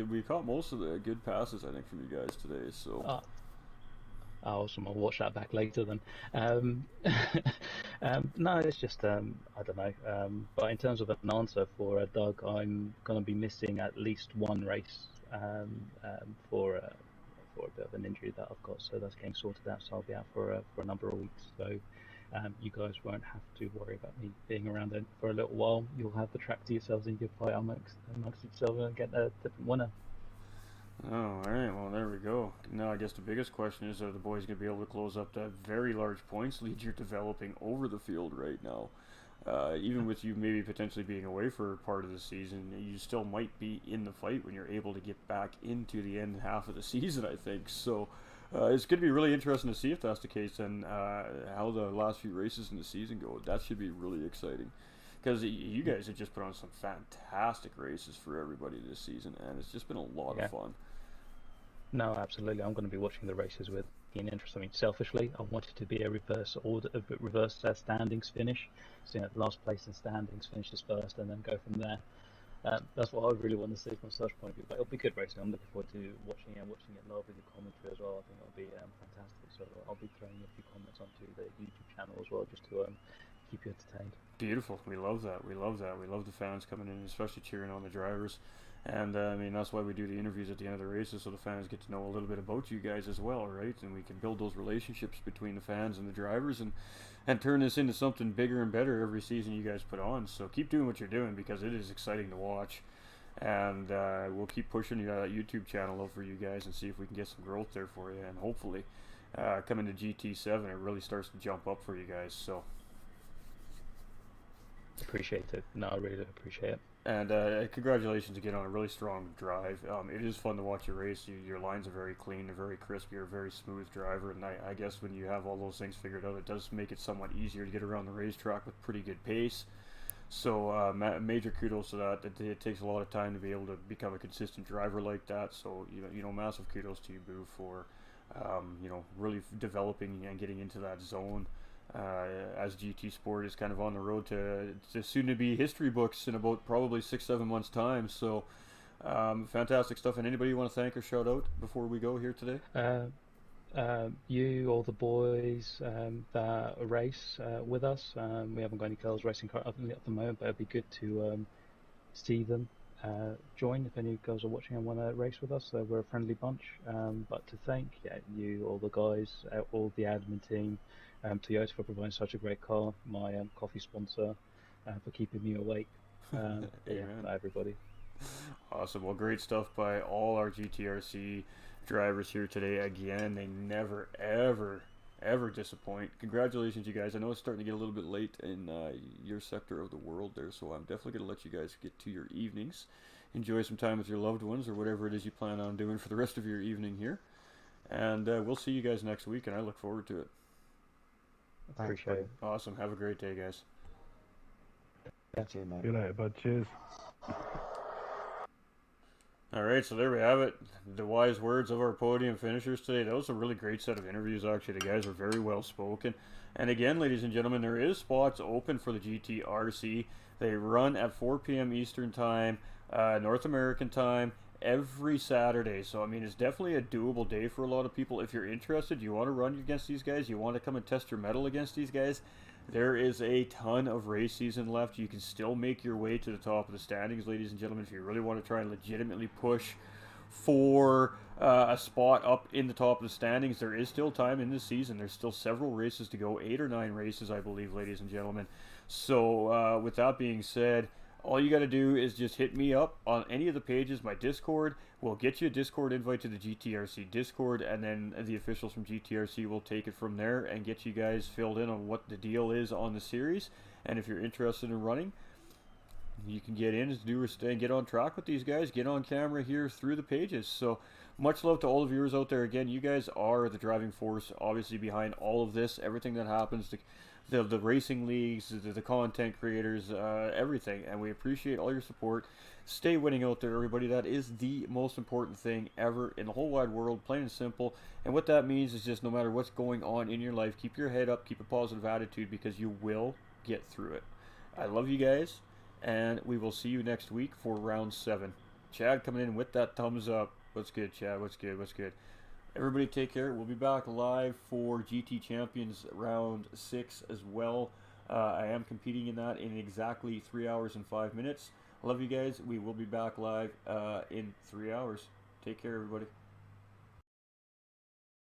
We caught most of the good passes, I think, from you guys today. So. Awesome. I'll watch that back later then. No, it's just I don't know. But in terms of an answer for Doug, I'm going to be missing at least one race for a bit of an injury that I've got. So that's getting sorted out. So I'll be out for a number of weeks. So you guys won't have to worry about me being around for a little while. You'll have the track to yourselves and you can fight amongst yourselves and get a different winner. Oh, all right. Well, there we go. Now, I guess the biggest question is, are the boys going to be able to close up that very large points lead you're developing over the field right now? Even with you maybe potentially being away for part of the season, you still might be in the fight when you're able to get back into the end half of the season, I think. So it's going to be really interesting to see if that's the case and how the last few races in the season go. That should be really exciting. Because you guys have just put on some fantastic races for everybody this season, and it's just been a lot of fun. No, absolutely. I'm going to be watching the races with keen interest. I mean, selfishly, I want it to be a reverse standings finish. So, last place in standings finishes first, and then go from there. That's what I really want to see from a search point of view. But it'll be good racing. I'm looking forward to watching it live with the commentary as well. I think it'll be fantastic. So I'll be throwing a few comments onto the YouTube channel as well, just to keep you entertained. Beautiful. We love that. We love the fans coming in, especially cheering on the drivers. And I mean, that's why we do the interviews at the end of the races, so the fans get to know a little bit about you guys as well, right? And we can build those relationships between the fans and the drivers, and turn this into something bigger and better every season you guys put on. So keep doing what you're doing, because it is exciting to watch. And we'll keep pushing that YouTube channel out for you guys and see if we can get some growth there for you. And hopefully, coming to GT7, it really starts to jump up for you guys. So. Appreciate it. No, I really do appreciate it. And congratulations again on a really strong drive. It is fun to watch you race. Your lines are very clean, they're very crisp. You're a very smooth driver, and I guess when you have all those things figured out, it does make it somewhat easier to get around the racetrack with pretty good pace. So major kudos to that. It takes a lot of time to be able to become a consistent driver like that. So massive kudos to you, Boo, for really developing and getting into that zone. As GT Sport is kind of on the road to soon to be history books in about probably 6-7 months time. So fantastic stuff. And anybody you want to thank or shout out before we go here today? You, all the boys that race with us. We haven't got any girls racing at the moment, but it'd be good to see them join if any girls are watching and want to race with us. We're a friendly bunch. But to thank you, all the guys, all the admin team, Toyota for providing such a great car, my coffee sponsor for keeping me awake. Everybody. Awesome. Well, great stuff by all our GTRC drivers here today. Again, they never, ever disappoint. Congratulations, you guys. I know it's starting to get a little bit late in your sector of the world there, so I'm definitely going to let you guys get to your evenings. Enjoy some time with your loved ones or whatever it is you plan on doing for the rest of your evening here. And we'll see you guys next week, and I look forward to it. Appreciate it. Awesome. Have a great day, guys. See you later, bud. Cheers. All right, so there we have it. The wise words of our podium finishers today. That was a really great set of interviews, actually. The guys are very well spoken. And again, ladies and gentlemen, there is spots open for the GTRC. They run at 4 p.m. Eastern Time, North American Time, every Saturday. So, I mean, it's definitely a doable day for a lot of people. If you're interested, you want to run against these guys, you want to come and test your mettle against these guys, there is a ton of race season left. You can still make your way to the top of the standings, ladies and gentlemen, if you really want to try and legitimately push for a spot up in the top of the standings. There is still time in this season. There's still several races to go, 8 or 9 races, I believe, ladies and gentlemen. So with that being said, all you got to do is just hit me up on any of the pages, my Discord. We'll get you a Discord invite to the GTRC Discord, and then the officials from GTRC will take it from there and get you guys filled in on what the deal is on the series. And if you're interested in running, you can get in and get on track with these guys, get on camera here through the pages. So much love to all the viewers out there. Again, you guys are the driving force, obviously, behind all of this, everything that happens, the racing leagues, the content creators, everything. And we appreciate all your support. Stay winning out there, everybody. That is the most important thing ever in the whole wide world, plain and simple. And what that means is just no matter what's going on in your life, keep your head up, keep a positive attitude, because you will get through it. I love you guys, and we will see you next week for round 7. Chad coming in with that thumbs up. What's good, Chad? What's good? What's good? Everybody take care. We'll be back live for GT Champions round 6 as well. I am competing in that in exactly 3 hours and 5 minutes. I love you guys. We will be back live in 3 hours. Take care, everybody.